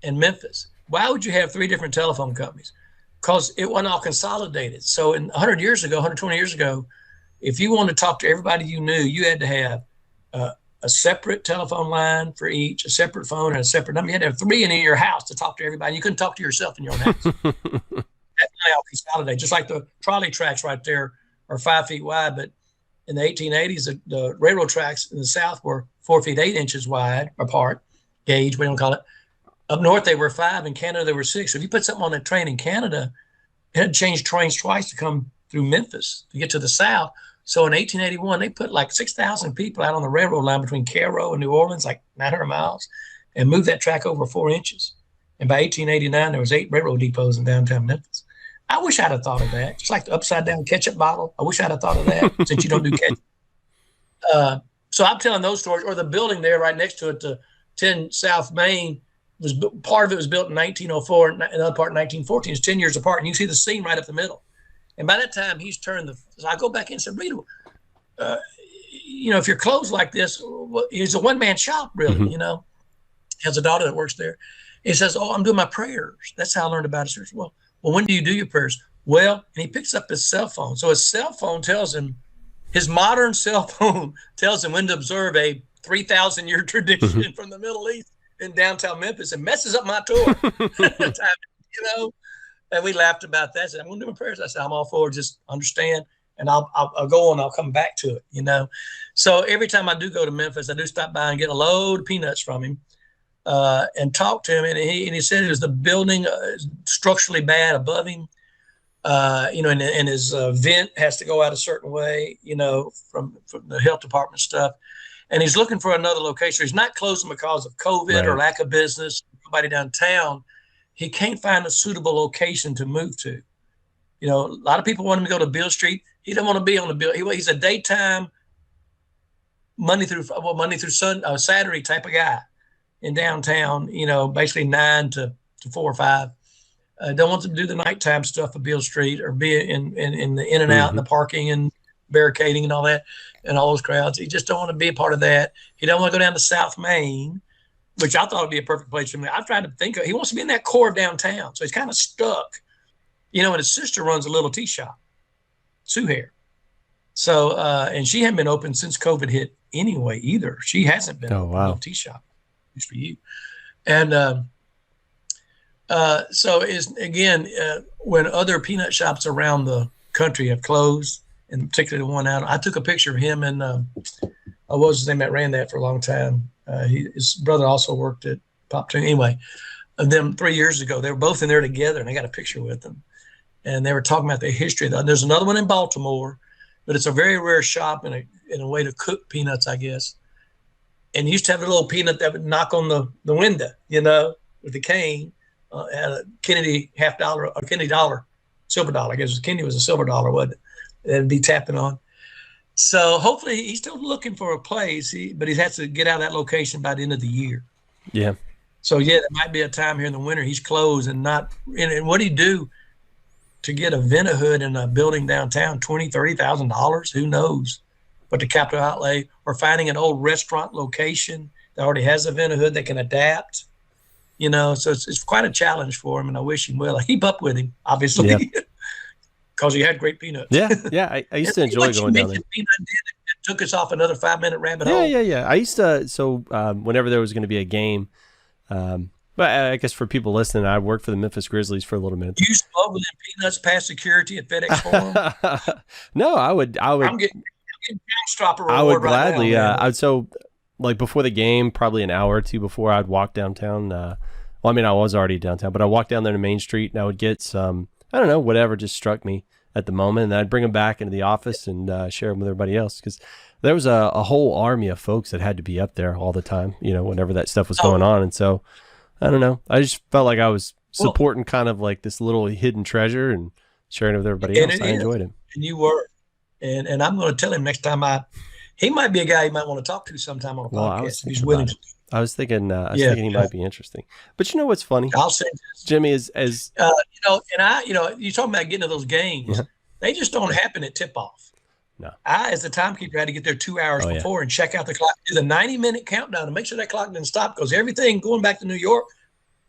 and Memphis. Why would you have 3 different telephone companies? Because it wasn't all consolidated. So 120 years ago, if you wanted to talk to everybody you knew, you had to have a separate telephone line for each, a separate phone, and a separate number. You had to have 3 in your house to talk to everybody. You couldn't talk to yourself in your own house. That's not all consolidated. Just like the trolley tracks right there are 5 feet wide, but in the 1880s, the railroad tracks in the South were 4 feet 8 inches wide apart, gauge, we don't call it. Up north, they were 5. In Canada, they were 6. So if you put something on that train in Canada, it had to change trains twice to come through Memphis to get to the South. So in 1881, they put like 6,000 people out on the railroad line between Cairo and New Orleans, like 900 miles, and moved that track over 4 inches. And by 1889, there was 8 railroad depots in downtown Memphis. I wish I'd have thought of that. Just like the upside down ketchup bottle. I wish I'd have thought of that since you don't do ketchup. So I'm telling those stories. Or the building there right next to it, the 10 South Main, part of it was built in 1904, and another part in 1914. It's 10 years apart, and you see the seam right up the middle. And by that time, he's turned so I go back in and said, Rita, if you're closed like this, he's a one-man shop, really, mm-hmm. Has a daughter that works there. He says, I'm doing my prayers. That's how I learned about it. Well, when do you do your prayers? Well, and he picks up his cell phone. So his cell phone tells him, his modern cell phone tells him when to observe a 3,000-year tradition mm-hmm. from the Middle East in downtown Memphis, and messes up my tour. And we laughed about that. I said, I'm going to do my prayers. I said, I'm all for it. Just understand, and I'll go and I'll come back to it, So every time I do go to Memphis, I do stop by and get a load of peanuts from him and talk to him. And he said it was the building structurally bad above him, and his vent has to go out a certain way, from the health department stuff. And he's looking for another location. He's not closing because of COVID right. or lack of business, nobody downtown. He can't find a suitable location to move to. A lot of people want him to go to Beale Street. He don't want to be on the Beale. He's a daytime, Monday through Saturday type of guy in downtown, basically 9 to 4 or 5. Don't want to do the nighttime stuff of Beale Street or be in the in and out mm-hmm. and the parking and barricading and all that and all those crowds. He just don't want to be a part of that. He don't want to go down to South Main, which I thought would be a perfect place for me. I've tried to think he wants to be in that core of downtown. So he's kind of stuck, and his sister runs a little tea shop, Sue Hair. So, and she hadn't been open since COVID hit anyway either. She hasn't been open, a little tea shop. It's for you. And So is again when other peanut shops around the country have closed, and particularly the one out, I took a picture of him and what was his name that ran that for a long time. His brother also worked at Pop Tune. Anyway, of them 3 years ago, they were both in there together, and I got a picture with them, and they were talking about the history. There's another one in Baltimore, but it's a very rare shop in a way to cook peanuts, I guess. And you used to have a little peanut that would knock on the window, with the cane. Had a Kennedy $50 or Kennedy dollar, silver dollar. I guess Kennedy was a silver dollar, wasn't it? That'd be tapping on. So hopefully he's still looking for a place, but he has to get out of that location by the end of the year. Yeah. So yeah, there might be a time here in the winter he's closed and not. And what do you do to get a Vent-A-Hood in a building downtown? $20,000-$30,000? Who knows? But the capital outlay, or finding an old restaurant location that already has a Vent-A-Hood that can adapt. So it's quite a challenge for him, and I wish him well. I keep up with him, obviously, because he had great peanuts. Yeah. I used to enjoy going down there. Peanut it took us off another 5-minute rabbit hole. Yeah. I used to. So whenever there was going to be a game, but I guess for people listening, I worked for the Memphis Grizzlies for a little minute. You smuggled in peanuts past security at FedEx Forum? No, I would. I'm getting Stropper I would gladly. Right now, like before the game, probably an hour or two before, I'd walk downtown. I was already downtown, but I walked down there to Main Street, and I would get some, I don't know, whatever just struck me at the moment, and I'd bring them back into the office and share them with everybody else, because there was a whole army of folks that had to be up there all the time, whenever that stuff was going on. And so, I don't know, I just felt like I was supporting kind of like this little hidden treasure and sharing it with everybody else. I enjoyed it. And you were. And I'm going to tell him next time he might be a guy you might want to talk to sometime on a podcast if he's willing to. I was thinking he might be interesting. But you know what's funny? I'll say this, Jimmy, is you're talking about getting to those games. They just don't happen at tip off. No. I, as the timekeeper, had to get there 2 hours before and check out the clock, do the 90-minute countdown and make sure that clock didn't stop, because everything going back to New York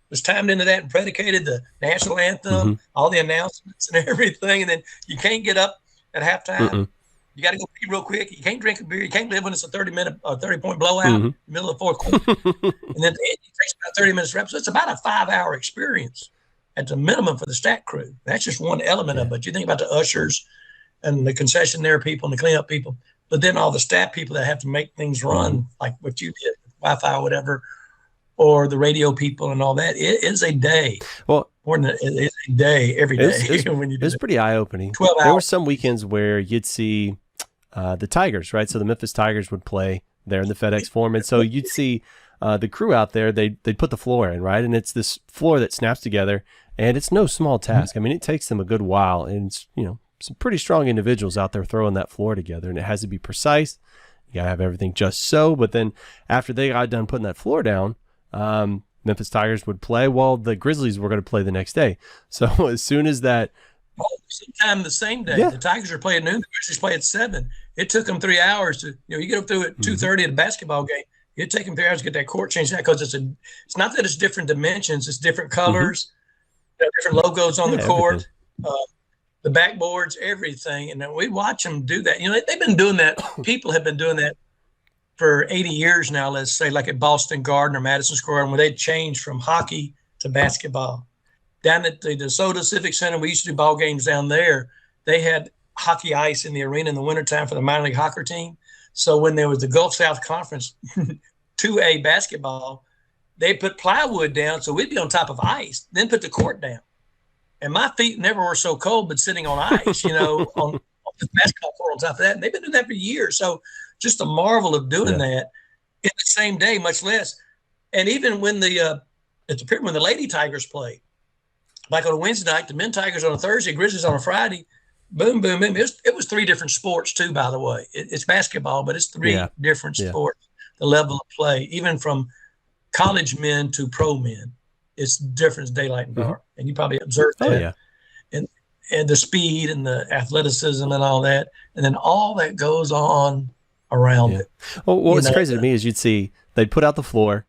was timed into that and predicated the national anthem, all the announcements and everything. And then you can't get up at halftime. You got to go pee real quick. You can't drink a beer. You can't live when it's a 30-point blowout in the middle of the fourth quarter. And then it takes about 30 minutes to wrap. So it's about a 5-hour experience at the minimum for the stat crew. That's just one element of it. You think about the ushers and the concessionaire people and the cleanup people, but then all the staff people that have to make things run, like what you did, Wi-Fi or whatever, or the radio people and all that. It is a day. Well, it's a day every day. It's pretty eye-opening. 12 hours. There were some weekends where you'd see the Tigers, right? So the Memphis Tigers would play there in the FedEx Forum, and so you'd see the crew out there. They'd put the floor in, right? And it's this floor that snaps together, and it's no small task. I mean, it takes them a good while, and it's, some pretty strong individuals out there throwing that floor together, and it has to be precise. You gotta have everything just so. But then after they got done putting that floor down, Memphis Tigers would play while the Grizzlies were going to play the next day. So as soon as that, sometime the same day, the Tigers are playing noon, the Grizzlies play at 7. It took them 3 hours to, you get up through at 2:30 at a basketball game. It'd take them 3 hours to get that court changed out, because it's not that it's different dimensions, it's different colors, different logos on the court, the backboards, everything. And then we watch them do that. They've been doing that. People have been doing that for 80 years now, let's say, like at Boston Garden or Madison Square Garden, where they changed from hockey to basketball. Down at the DeSoto Civic Center, we used to do ball games down there. They had hockey ice in the arena in the wintertime for the minor league hockey team. So when there was the Gulf South Conference 2A basketball, they put plywood down, so we'd be on top of ice, then put the court down. And my feet never were so cold, but sitting on ice, on the basketball court on top of that. And they've been doing that for years. So just a marvel of doing that in the same day, much less. And even when when the Lady Tigers played, like on a Wednesday night, the men Tigers on a Thursday, Grizzlies on a Friday, boom, boom, boom. It was 3 different sports too, by the way. It's basketball, but it's 3 different sports, the level of play, even from college men to pro men. It's different as daylight and dark. And you probably observed that. And the speed and the athleticism and all that. And then all that goes on around it. Well, what's crazy to me is you'd see they'd put out the floor,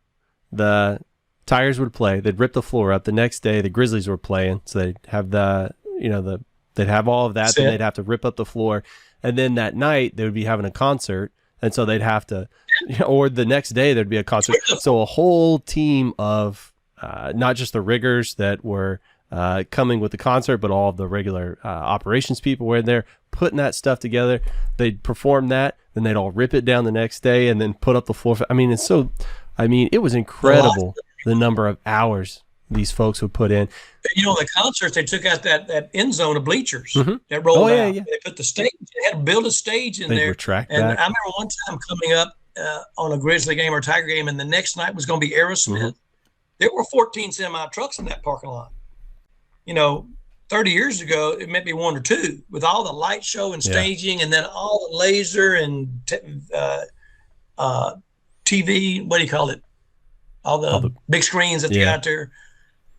the Tigers would play, they'd rip the floor up. The next day, the Grizzlies were playing, so they'd have they'd have all of that, then they'd have to rip up the floor. And then that night, they would be having a concert, and so they'd have to, or the next day, there'd be a concert. So a whole team of not just the riggers that were coming with the concert, but all of the regular operations people were in there putting that stuff together. They'd perform that, then they'd all rip it down the next day and then put up the floor. I mean, it was incredible the number of hours these folks would put in. The concerts, they took out that end zone of bleachers that rolled out. Yeah. They put the stage, they had to build a stage in there. Retract and back. I remember one time coming up on a Grizzly game or Tiger game, and the next night was going to be Aerosmith. There were 14 semi trucks in that parking lot. 30 years ago, it might be one or two, with all the light show and staging, and then all the laser and TV, what do you call it? All the big screens that they got there.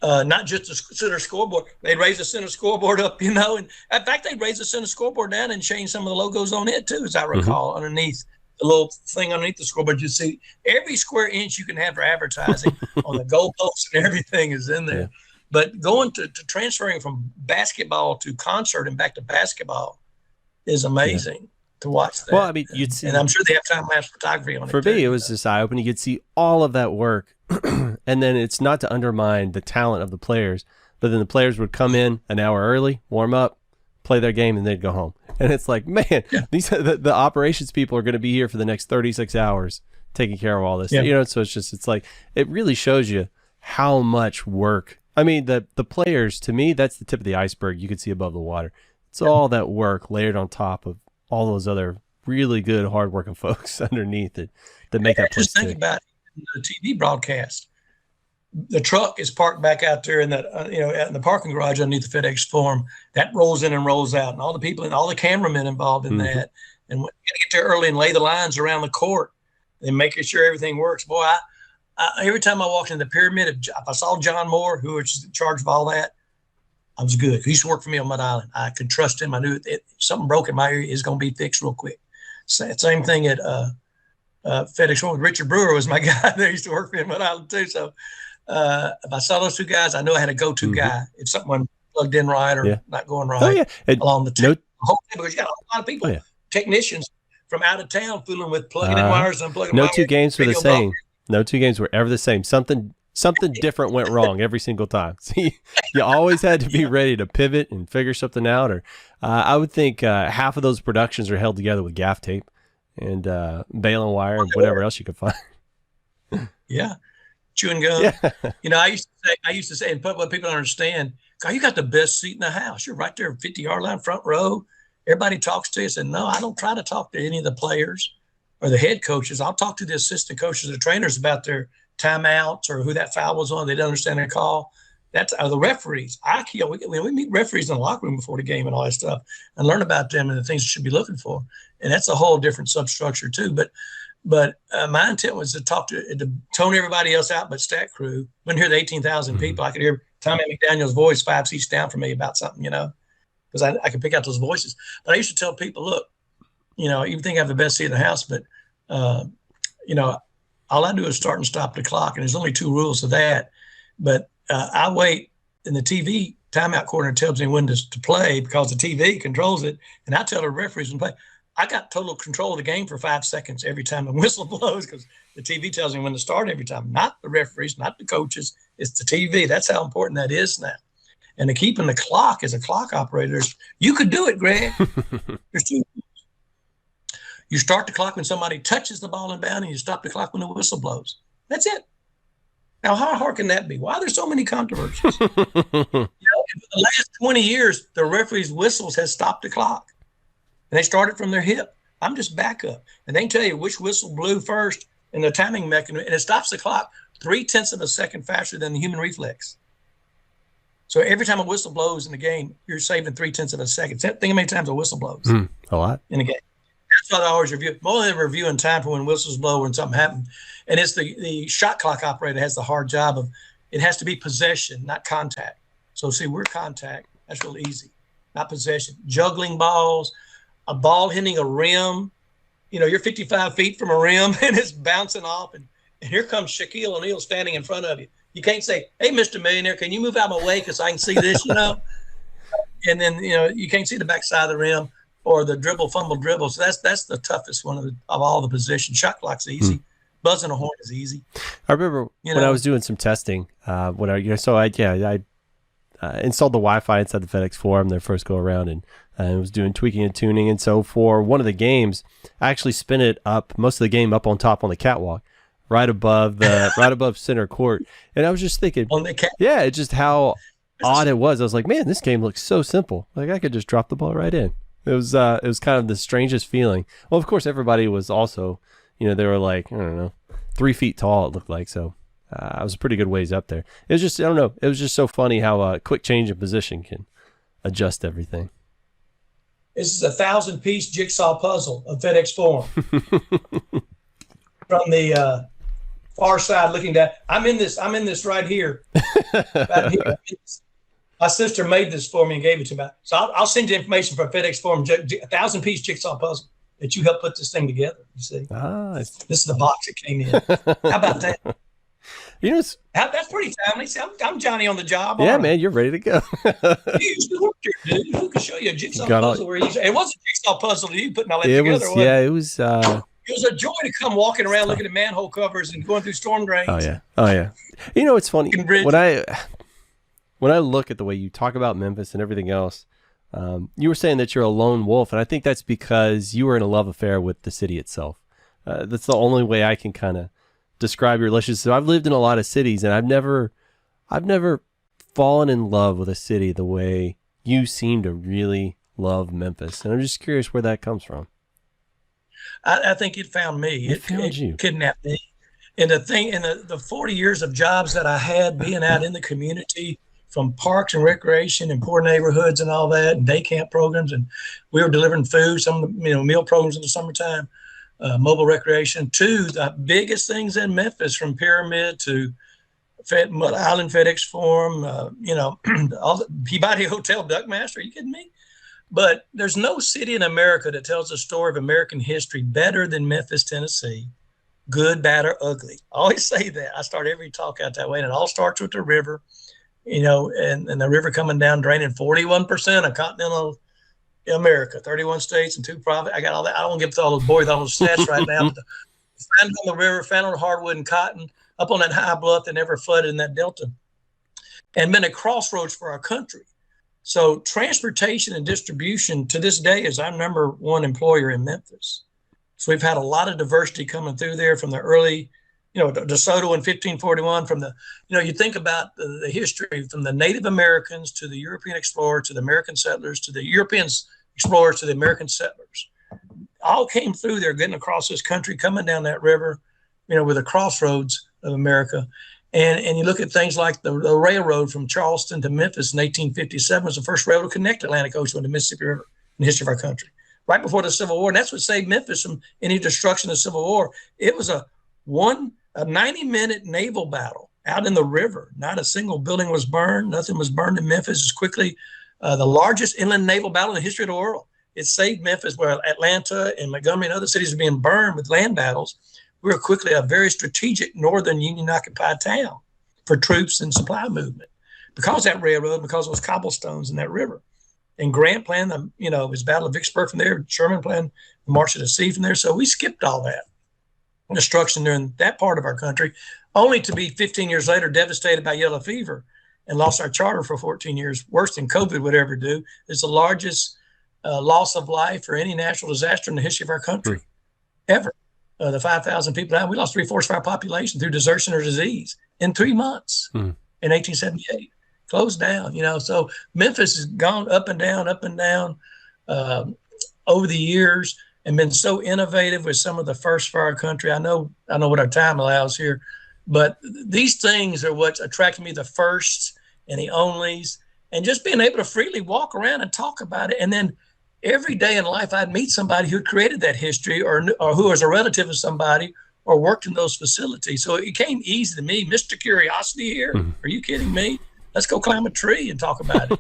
Not just the center scoreboard. They'd raise the center scoreboard up, and in fact, they'd raise the center scoreboard down and change some of the logos on it too, as I recall, underneath the little thing underneath the scoreboard. You see every square inch you can have for advertising on the goalposts and everything is in there. Yeah. But going to transferring from basketball to concert and back to basketball is amazing to watch that. Well, I mean, you'd see, and I'm sure they have time-lapse photography on it. For me, it was just eye-opening. You'd see all of that work, and then it's not to undermine the talent of the players, but then the players would come in an hour early, warm up, play their game, and they'd go home. And it's like, man, the operations people are going to be here for the next 36 hours taking care of all this. Yeah. So it's like, it really shows you how much work. I mean, the players, to me, that's the tip of the iceberg you could see above the water. It's all that work layered on top of all those other really good, hardworking folks underneath it that make that place. Just think about the TV broadcast. The truck is parked back out there in that, out in the parking garage underneath the FedEx Forum. That rolls in and rolls out, and all the people and all the cameramen involved in that. And you got to get there early and lay the lines around the court and making sure everything works. Boy, every time I walked in the pyramid, if I saw John Moore, who was in charge of all that, I was good. He used to work for me on Mud Island. I could trust him. I knew something broke in my area is going to be fixed real quick. Same thing at FedEx Forum. Richard Brewer was my guy. They used to work for me on Mud Island too. So if I saw those two guys, I knew I had a go-to guy if something wasn't plugged in right or not going right along the whole thing, because you got a lot of people, technicians from out of town fooling with plugging in wires and unplugging wires. No two games were the same. No two games were ever the same. Something different went wrong every single time. See, you always had to be ready to pivot and figure something out. Or I would think half of those productions are held together with gaff tape and baling wire and whatever else you could find. Yeah, chewing gum. Yeah. I used to say, and what people don't understand, God, you got the best seat in the house. You're right there, 50-yard line, front row. Everybody talks to you. I said, no, I don't try to talk to any of the players or the head coaches. I'll talk to the assistant coaches or the trainers about their timeouts or who that foul was on. They don't understand their call. That's the referees. We meet referees in the locker room before the game and all that stuff and learn about them and the things you should be looking for. And that's a whole different substructure too. But my intent was to to tone everybody else out but stat crew. When hear the 18,000 people, I could hear Tommy McDaniel's voice 5 seats down from me about something, because I could pick out those voices. But I used to tell people, look, you think I have the best seat in the house, but, all I do is start and stop the clock. And there's only 2 rules to that. But I wait, and the TV timeout coordinator tells me when to play because the TV controls it. And I tell the referees when to play. I got total control of the game for 5 seconds every time the whistle blows because the TV tells me when to start every time. Not the referees, not the coaches. It's the TV. That's how important that is now. And to keeping the clock as a clock operator, you could do it, Greg. There's 2 rules. You start the clock when somebody touches the ball in bound, and you stop the clock when the whistle blows. That's it. Now, how hard can that be? Why are there so many controversies? In the last 20 years, the referees' whistles has stopped the clock. And they started from their hip. I'm just backup. And they can tell you which whistle blew first in the timing mechanism, and it stops the clock 0.3 of a second faster than the human reflex. So every time a whistle blows in the game, you're saving 0.3 of a second. Think how many times a whistle blows. A lot. In a game. That's what I always review. More than reviewing time for when whistles blow when something happened. And it's the shot clock operator has the hard job of, it has to be possession, not contact. So see, we're contact. That's real easy. Not possession. Juggling balls, a ball hitting a rim. You're 55 feet from a rim and it's bouncing off. And here comes Shaquille O'Neal standing in front of you. You can't say, hey, Mr. Millionaire, can you move out of my way because I can see this, And then, you can't see the backside of the rim. Or the fumble dribble. So that's the toughest one of all the positions. Shot clock's easy. buzzing a horn is easy. I remember when I was doing some testing, I installed the Wi-Fi inside the FedEx Forum their first go around, and I was doing tweaking and tuning. And so for one of the games, I actually spin it up, most of the game up on top on the catwalk, right above center court. And I was just thinking, it's just how odd it was. I was like, man, this game looks so simple. Like I could just drop the ball right in. It was kind of the strangest feeling. Well, of course, everybody was also, they were like, I don't know, 3 feet tall, it looked like. So I was a pretty good ways up there. It was just, I don't know, it was just so funny how a quick change of position can adjust everything. This is a 1,000-piece jigsaw puzzle of FedEx Forum. From the far side looking down. I'm in this right here. Right here. My sister made this for me and gave it to me. So I'll send you information from FedEx Forum, 1,000-piece jigsaw puzzle that you helped put this thing together. You see, this is the box it came in. How about that? That's pretty timely. See, I'm Johnny on the job. Yeah, man, you're ready to go. You used to work there, dude. Who could show you a jigsaw puzzle? It wasn't a jigsaw puzzle to you putting all that together. It was. It was a joy to come walking around looking at manhole covers and going through storm drains. Oh yeah. It's funny when I look at the way you talk about Memphis and everything else. You were saying that you're a lone wolf, and I think that's because you were in a love affair with the city itself. That's the only way I can kind of describe your relationship. So I've lived in a lot of cities, and I've never fallen in love with a city the way you seem to really love Memphis. And I'm just curious where that comes from. I think it found me. It found you. Kidnapped me. And the thing, in the 40 years of jobs that I had being out in the community, from parks and recreation and poor neighborhoods and all that, and day camp programs, and we were delivering food, some of the meal programs in the summertime, mobile recreation, to the biggest things in Memphis, from Pyramid to Mud Island FedEx Forum, all the Peabody Hotel Duckmaster. Are you kidding me? But there's no city in America that tells the story of American history better than Memphis, Tennessee. Good, bad, or ugly. I always say that. I start every talk out that way, and it all starts with the river, and the river coming down, draining 41% of continental America, 31 states and 2 provinces. I got all that. I don't want to get to all those boys, all those stats right now. But found on the river, found on hardwood and cotton, up on that high bluff that never flooded in that delta, and been a crossroads for our country. So transportation and distribution to this day is our number one employer in Memphis. So we've had a lot of diversity coming through there from the early, DeSoto in 1541, from the, you think about the history from the Native Americans to the European explorers to the American settlers to the European explorers to the American settlers. All came through there, getting across this country, coming down that river, with the crossroads of America. And you look at things like the railroad from Charleston to Memphis in 1857 was the first railroad to connect the Atlantic Ocean with the Mississippi River in the history of our country, right before the Civil War. And that's what saved Memphis from any destruction of the Civil War. It was a 90-minute naval battle out in the river. Not a single building was burned. Nothing was burned in Memphis. It's quickly the largest inland naval battle in the history of the world. It saved Memphis, where Atlanta and Montgomery and other cities were being burned with land battles. We were quickly a very strategic northern Union-occupied town for troops and supply movement because of that railroad, because it was cobblestones in that river. And Grant planned his Battle of Vicksburg from there. Sherman planned the March of the Sea from there. So we skipped all that destruction during that part of our country, only to be 15 years later devastated by yellow fever and lost our charter for 14 years, worse than COVID would ever do. It's the largest loss of life or any natural disaster in the history of our country, ever. The 5,000 people died. We lost 3/4 of our population through desertion or disease in 3 months in 1878. Closed down, So Memphis has gone up and down over the years and been so innovative with some of the first for our country. I know what our time allows here, but these things are what attracted me, the firsts and the onlys, and just being able to freely walk around and talk about it. And then every day in life, I'd meet somebody who created that history or who was a relative of somebody or worked in those facilities. So it came easy to me. Mr. Curiosity here. Are you kidding me? Let's go climb a tree and talk about it,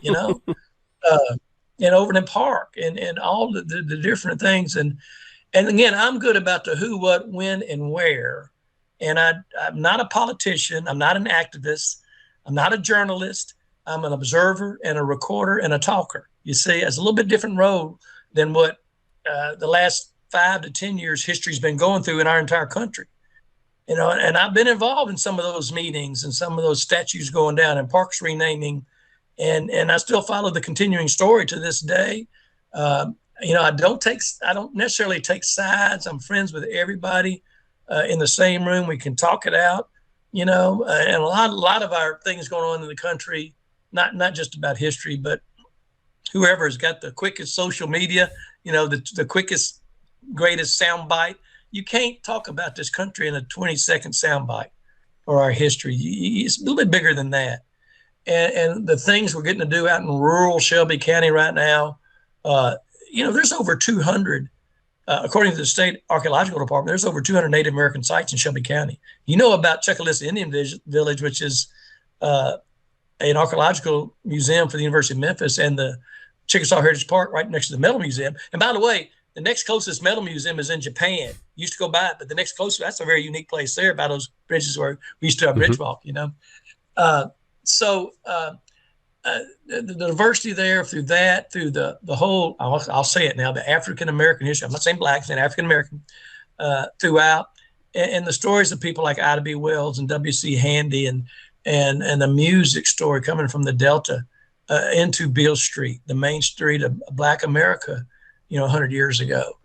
and Overland Park and all the different things. And again, I'm good about the who, what, when, and where. And I'm not a politician. I'm not an activist. I'm not a journalist. I'm an observer and a recorder and a talker. You see, it's a little bit different road than what the last 5 to 10 years history's been going through in our entire country. And I've been involved in some of those meetings and some of those statues going down and parks renaming, and I still follow the continuing story to this day. I don't necessarily take sides. I'm friends with everybody in the same room. We can talk it out, and a lot of our things going on in the country, not just about history, but whoever has got the quickest social media, the quickest, greatest sound bite. You can't talk about this country in a 20-second sound bite or our history. It's a little bit bigger than that. And the things we're getting to do out in rural Shelby County right now, there's over 200, according to the state archaeological department, there's over 200 Native American sites in Shelby County. You know about Chucalissa Indian Village, which is an archaeological museum for the University of Memphis, and the Chickasaw Heritage Park right next to the Metal Museum. And by the way, the next closest metal museum is in Japan. Used to go by it, but the next closest, that's a very unique place there by those bridges where we used to have bridge walk, So the diversity there through the whole, I'll say it now, the African-American history, I'm not saying black, I'm saying African-American throughout, and the stories of people like Ida B. Wells and W.C. Handy and the music story coming from the Delta into Beale Street, the main street of Black America, 100 years ago.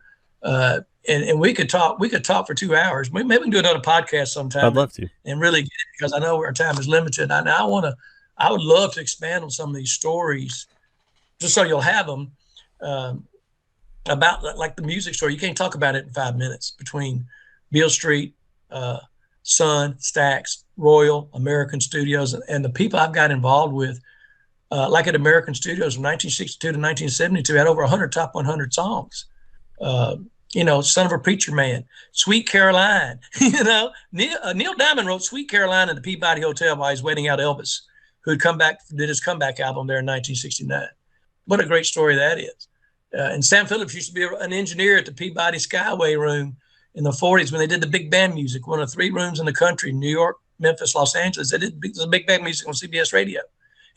And we could talk for 2 hours. Maybe we can do another podcast sometime. I'd love to. And really get it, because I know our time is limited. I would love to expand on some of these stories, just so you'll have them, about like the music story. You can't talk about it in 5 minutes between Beale Street, Sun, Stax, Royal, American Studios, and the people I've got involved with, like at American Studios from 1962 to 1972, had over 100 top 100 songs. Son of a Preacher Man, Sweet Caroline. Neil Diamond wrote Sweet Caroline in the Peabody Hotel while he's waiting out Elvis, who did his comeback album there in 1969. What a great story that is. And Sam Phillips used to be an engineer at the Peabody Skyway Room in the 40s when they did the big band music, one of 3 rooms in the country, New York, Memphis, Los Angeles. They did the big band music on CBS radio.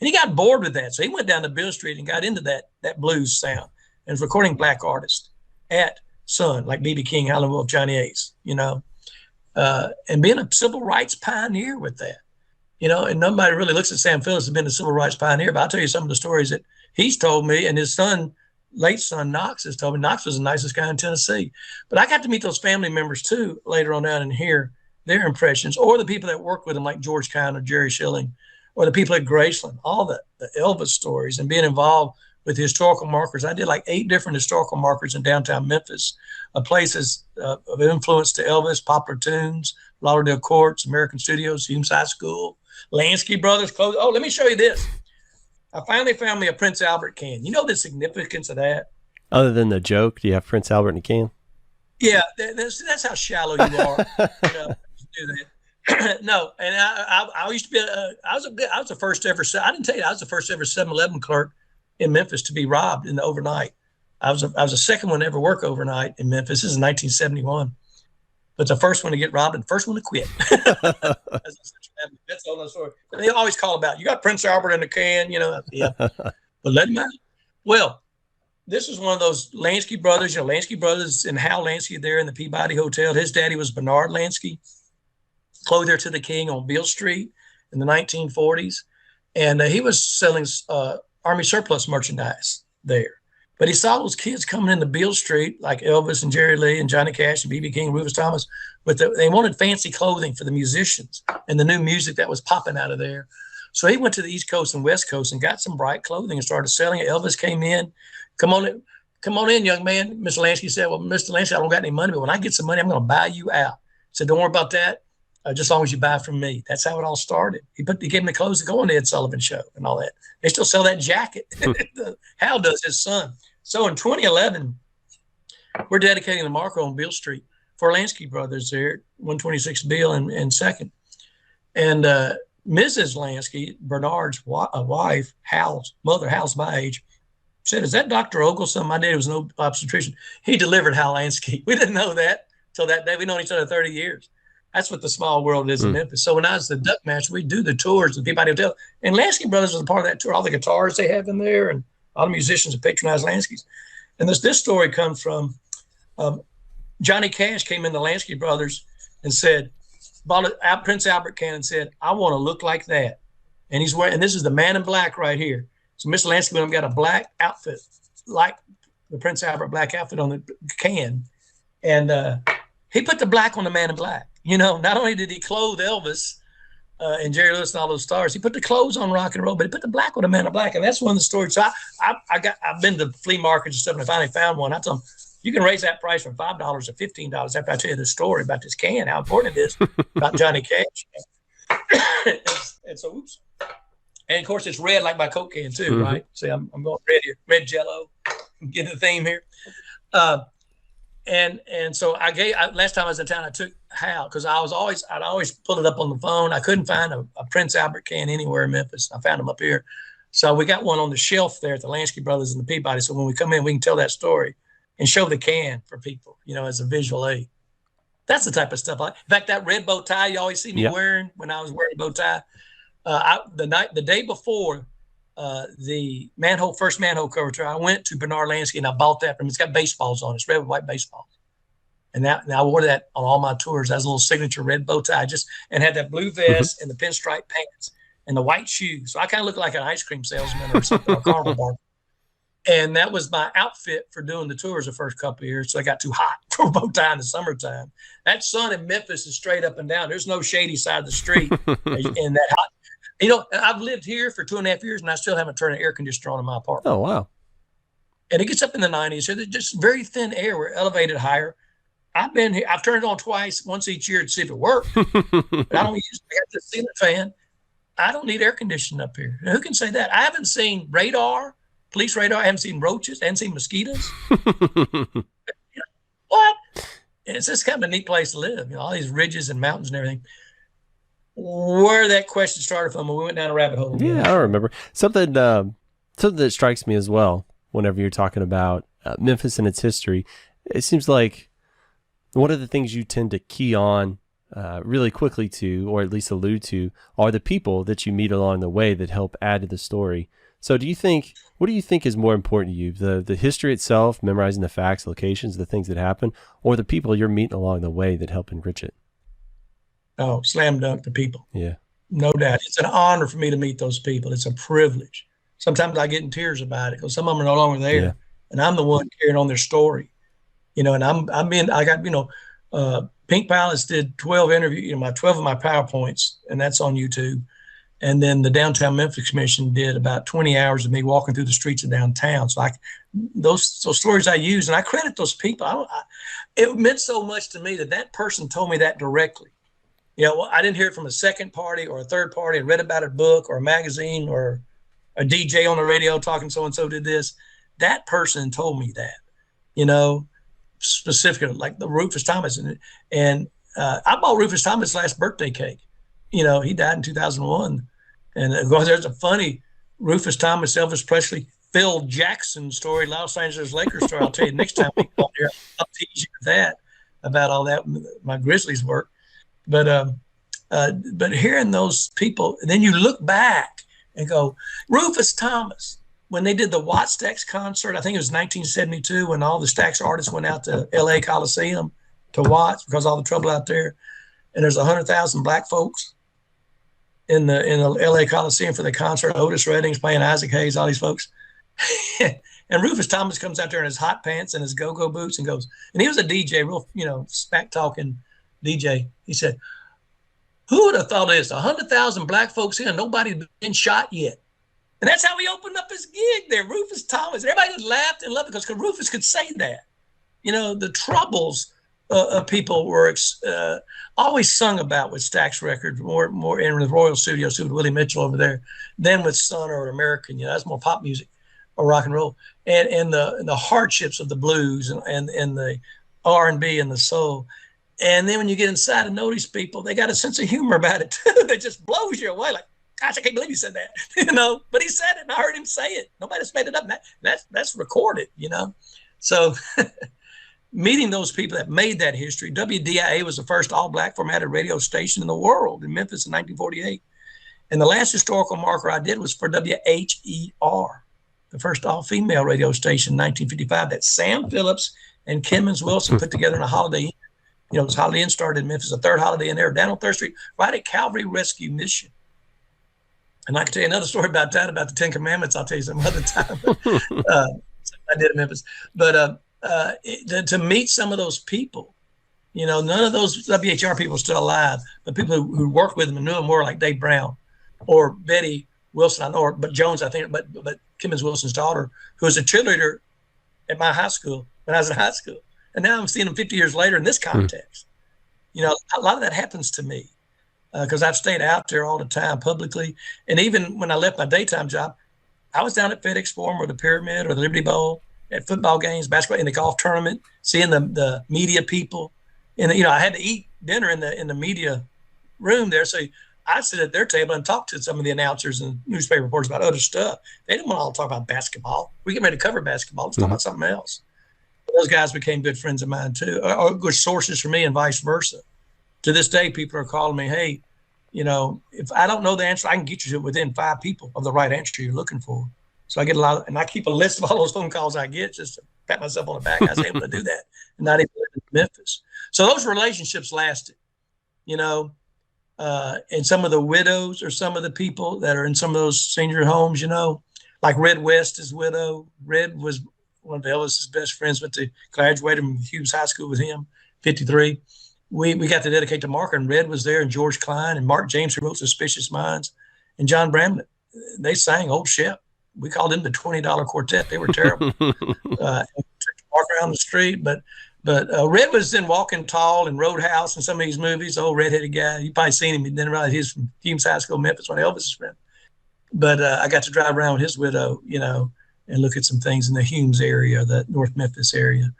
And he got bored with that. So he went down to Beale Street and got into that blues sound and was recording black artists at Sun, like B.B. King, Howlin' Wolf, Johnny Ace, and being a civil rights pioneer with that, and nobody really looks at Sam Phillips as being a civil rights pioneer, but I'll tell you some of the stories that he's told me, and his late son, Knox, has told me. Knox was the nicest guy in Tennessee. But I got to meet those family members too later on down and hear their impressions, or the people that worked with him, like George Kind or Jerry Schilling, or the people at Graceland, all the Elvis stories, and being involved with historical markers. I did like 8 different historical markers in downtown Memphis, places of influence to Elvis, Popular Tunes, Lauderdale Courts, American Studios, Humes High School, Lansky Brothers clothes. Oh, let me show you this. I finally found me a Prince Albert can. You know the significance of that? Other than the joke, do you have Prince Albert in a can? Yeah, that's how shallow you are. Do that. No, and I used to be I was the first ever. I didn't tell you I was the first ever 7-Eleven clerk in Memphis to be robbed in the overnight. I was the second one to ever work overnight in Memphis. This is 1971, but the first one to get robbed and the first one to quit. That's all the story. They always call about, you got Prince Albert in the can, Yeah, but let him out. Well, this is one of those Lansky brothers. Lansky brothers and Hal Lansky there in the Peabody Hotel. His daddy was Bernard Lansky, clothier to the king on Beale Street in the 1940s, and he was selling Army surplus merchandise there. But he saw those kids coming into Beale Street, like Elvis and Jerry Lee and Johnny Cash and B.B. King and Rufus Thomas, but they wanted fancy clothing for the musicians and the new music that was popping out of there. So he went to the East Coast and West Coast and got some bright clothing and started selling it. Elvis came in. Come on in, young man. Mr. Lansky said, well, Mr. Lansky, I don't got any money, but when I get some money, I'm going to buy you out. I said, don't worry about that. Just as long as you buy from me. That's how it all started. He gave him the clothes to go on the Ed Sullivan Show and all that. They still sell that jacket. Hal does, his son. So in 2011, we're dedicating the marker on Beale Street for Lansky brothers there, 126 Beale and 2nd. And Mrs. Lansky, Bernard's wife, Hal's mother, Hal's my age, said, is that Dr. Ogle son? My dad was no obstetrician. He delivered Hal Lansky. We didn't know that till that day. We've known each other 30 years. That's what the small world is in Memphis. So when I was the Duck Match, we do the tours at the Peabody Hotel. And Lansky Brothers was a part of that tour. All the guitars they have in there and all the musicians that patronize Lansky's. And this story comes from Johnny Cash came into Lansky Brothers and said, bought a Prince Albert can and said, I want to look like that. And he's wearing, and this is the man in black right here. So Mr. Lansky went and got a black outfit, like the Prince Albert black outfit on the can. And he put the black on the man in black. You know, not only did he clothe Elvis and Jerry Lewis and all those stars, he put the clothes on rock and roll, but he put the black on the man in black. And that's one of the stories. So I've been to flea markets and stuff, and I finally found one. I told him, you can raise that price from $5 to $15 after I tell you the story about this can, how important it is about Johnny Cash. and so, oops. And of course, it's red like my Coke can too, right? See, I'm going red here, red Jello. Get the theme here. And so last time I was in town, I took Hal because I'd always pull it up on the phone. I couldn't find a Prince Albert can anywhere in Memphis. I found them up here. So we got one on the shelf there at the Lansky Brothers and the Peabody. So when we come in, we can tell that story and show the can for people, you know, as a visual aid. That's the type of stuff. In fact, that red bow tie you always see me wearing when I was wearing a bow tie, the day before the first manhole cover tour, I went to Bernard Lansky and I bought that from him. It's got baseballs on it. It's red with white baseballs. And I wore that on all my tours as a little signature red bow tie, and had that blue vest and the pinstripe pants and the white shoes. So I kind of looked like an ice cream salesman or something, a carnival bar. And that was my outfit for doing the tours the first couple of years. So I got too hot for a bow tie in the summertime. That sun in Memphis is straight up and down. There's no shady side of the street in that hot. You know, I've lived here for 2.5 years and I still haven't turned an air conditioner on in my apartment. Oh, wow. And it gets up in the 90s. So there's just very thin air. We're elevated higher. I've been here. I've turned it on twice, once each year to see if it worked. But I don't usually have the ceiling fan. I don't need air conditioning up here. Now, who can say that? I haven't seen radar. Police radar. I haven't seen roaches. I haven't seen mosquitoes. What? It's just kind of a neat place to live. You know, all these ridges and mountains and everything. Where that question started from, we went down a rabbit hole. Yeah, I remember. Something that strikes me as well whenever you're talking about Memphis and its history, it seems like one of the things you tend to key on really quickly to, or at least allude to, are the people that you meet along the way that help add to the story. So what do you think is more important to you? The history itself, memorizing the facts, locations, the things that happen, or the people you're meeting along the way that help enrich it? Oh, slam dunk the people. Yeah. No doubt. It's an honor for me to meet those people. It's a privilege. Sometimes I get in tears about it because some of them are no longer there. And I'm the one carrying on their story. You know, and I got, Pink Palace did 12 interviews, 12 of my PowerPoints, and that's on YouTube. And then the Downtown Memphis Commission did about 20 hours of me walking through the streets of downtown. So those stories I use, and I credit those people. It meant so much to me that person told me that directly. You know, I didn't hear it from a second party or a third party. I read about a book or a magazine or a DJ on the radio talking so-and-so did this. That person told me that, you know, specifically, like the Rufus Thomas. And I bought Rufus Thomas' last birthday cake. You know, he died in 2001. And of course, there's a funny Rufus Thomas, Elvis Presley, Phil Jackson story, Los Angeles Lakers story. I'll tell you next time we come here, I'll tease you that, about all that, my Grizzlies work. But hearing those people, and then you look back and go, Rufus Thomas, when they did the Watt Stax concert, I think it was 1972, when all the Stax artists went out to LA Coliseum to watch because of all the trouble out there. And there's 100,000 black folks in the LA Coliseum for the concert. Otis Redding's playing, Isaac Hayes, all these folks. And Rufus Thomas comes out there in his hot pants and his go-go boots and goes, and he was a DJ, real, smack talking DJ. He said, who would have thought of this? 100,000 black folks here and nobody's been shot yet. And that's how he opened up his gig there, Rufus Thomas. Everybody just laughed and loved it because Rufus could say that. You know, the troubles of people were always sung about with Stax Records, more in the Royal Studios with Willie Mitchell over there, than with Sun or American. You know, that's more pop music or rock and roll. And the hardships of the blues and the R&B and the soul. And then when you get inside and know these people, they got a sense of humor about it too. That just blows you away. Like, gosh, I can't believe he said that, but he said it and I heard him say it. Nobody else made it up. And that's recorded, So meeting those people that made that history, WDIA was the first all-black formatted radio station in the world in Memphis in 1948. And the last historical marker I did was for WHER, the first all-female radio station in 1955 that Sam Phillips and Kimmons Wilson put together in a Holiday Inn. This Holiday Inn started in Memphis, the third Holiday Inn there, down on 3rd Street, right at Calvary Rescue Mission. And I can tell you another story about that, about the 10 Commandments. I'll tell you some other time. I did in Memphis. But to meet some of those people, none of those WHR people are still alive, but people who worked with them and knew them more, like Dave Brown or Betty Wilson, I know, but Jones, I think, but Kimmons Wilson's daughter, who was a cheerleader at my high school when I was in high school. And now I'm seeing them 50 years later in this context. A lot of that happens to me because I've stayed out there all the time publicly. And even when I left my daytime job, I was down at FedEx Forum or the Pyramid or the Liberty Bowl, at football games, basketball, in the golf tournament, seeing the media people. And, I had to eat dinner in the media room there. So I'd sit at their table and talk to some of the announcers and newspaper reporters about other stuff. They didn't want to all talk about basketball. We get ready to cover basketball. Let's talk about something else. Those guys became good friends of mine too, or good sources for me, and vice versa. To this day, people are calling me, hey, if I don't know the answer, I can get you to within 5 people of the right answer you're looking for. So I get a lot and I keep a list of all those phone calls I get just to pat myself on the back. I was able to do that and not even live in Memphis. So those relationships lasted, and some of the widows or some of the people that are in some of those senior homes, like Red West, his widow. Red was one of Elvis's best friends, went to graduated from Hughes High School with him, 53. We got to dedicate to Mark, and Red was there, and George Klein and Mark James, who wrote Suspicious Minds, and John Bramlett. They sang Old Shep. We called them the $20 Quartet. They were terrible. Took Mark around the street, but Red was in Walking Tall and Roadhouse and some of these movies. Old redheaded guy. You probably seen him. He didn't realize he was from Hughes High School, Memphis, one of Elvis's friends. But I got to drive around with his widow, and look at some things in the Humes area, the North Memphis area.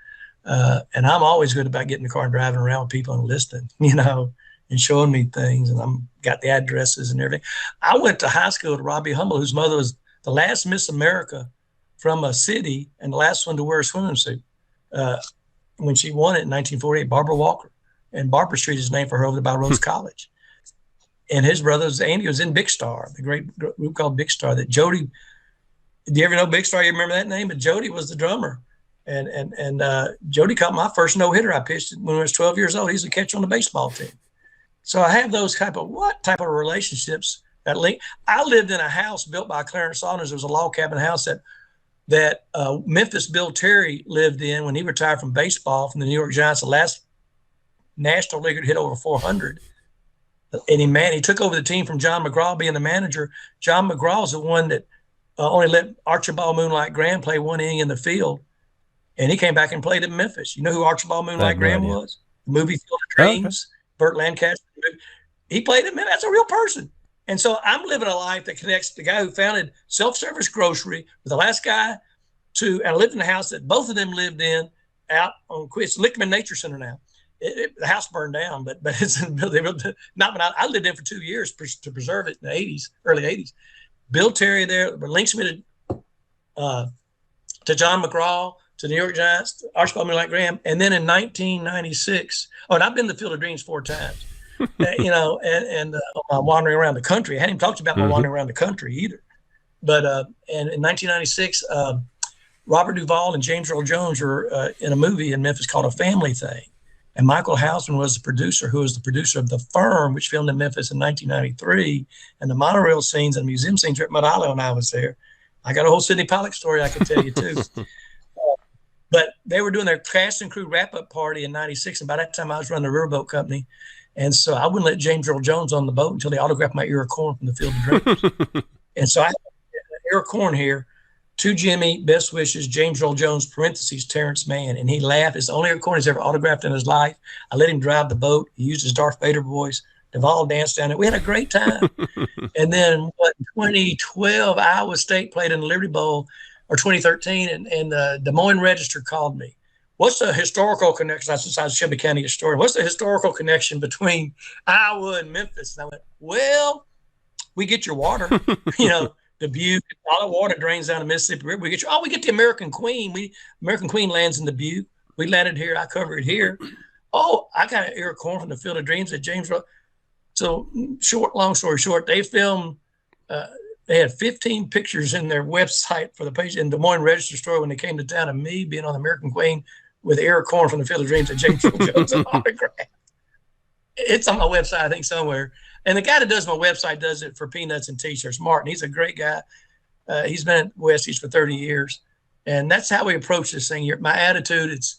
And I'm always good about getting in the car and driving around with people and listening, and showing me things. And I'm got the addresses and everything. I went to high school with Robbie Hummel, whose mother was the last Miss America from a city and the last one to wear a swimming suit. When she won it in 1948, Barbara Walker. And Barbara Street is named for her over there by Rose College. And his brother, Andy, was in Big Star, the great group called Big Star that Jody, do you ever know Big Star? You remember that name? But Jody was the drummer. And Jody caught my first no-hitter I pitched when I was 12 years old. He's a catcher on the baseball team. So I have those type of relationships that link. I lived in a house built by Clarence Saunders. There was a log cabin house that Memphis Bill Terry lived in when he retired from baseball from the New York Giants, the last National Leaguer to hit over 400. And he took over the team from John McGraw being the manager. John McGraw is the one that only let Archibald Moonlight Graham play one inning in the field. And he came back and played at Memphis. You know who Archibald Moonlight Graham was? The movie Field of Dreams, Burt Lancaster. He played at Memphis. That's a real person. And so I'm living a life that connects the guy who founded Self-Service Grocery with the last guy and I lived in a house that both of them lived in out on It's Lickman Nature Center now. The house burned down, but it's I lived in for 2 years to preserve it in the 80s, early 80s. Bill Terry there, links me to John McGraw, to the New York Giants, Archibald Moonlight Graham. And then in 1996, and I've been to the Field of Dreams 4 times, and wandering around the country. I hadn't even talked about my wandering around the country either. But and in 1996, Robert Duvall and James Earl Jones were in a movie in Memphis called A Family Thing. And Michael Hausman was the producer, who was the producer of The Firm, which filmed in Memphis in 1993. And the monorail scenes and museum scenes were at Mud Island when I was there. I got a whole Sidney Pollack story I could tell you, too. But they were doing their cast and crew wrap-up party in 96. And by that time, I was running the riverboat company. And so I wouldn't let James Earl Jones on the boat until they autographed my ear of corn from the Field of Dreams. And so I have an ear of corn here. To Jimmy, best wishes, James Earl Jones, parentheses, Terrence Mann. And he laughed. It's the only recording he's ever autographed in his life. I let him drive the boat. He used his Darth Vader voice. Duvall danced down it. We had a great time. And then, 2012, Iowa State played in the Liberty Bowl, or 2013, and the Des Moines Register called me. What's the historical connection? Since I was Shelby County historian, what's the historical connection between Iowa and Memphis? And I went, well, we get your water, Dubuque, all the water drains down the Mississippi River. We get the American Queen. American Queen lands in Dubuque. We landed here. I cover it here. Oh, I got an ear of corn from the Field of Dreams at James Road. So long story short, they filmed, they had 15 pictures in their website for the page in Des Moines Register story when they came to town of me being on the American Queen with Eric Corn from the Field of Dreams and James Earl Jones autograph. It's on my website, I think, somewhere. And the guy that does my website does it for peanuts and T-shirts. Martin, he's a great guy. He's been at Westies for 30 years. And that's how we approach this thing. My attitude, it's,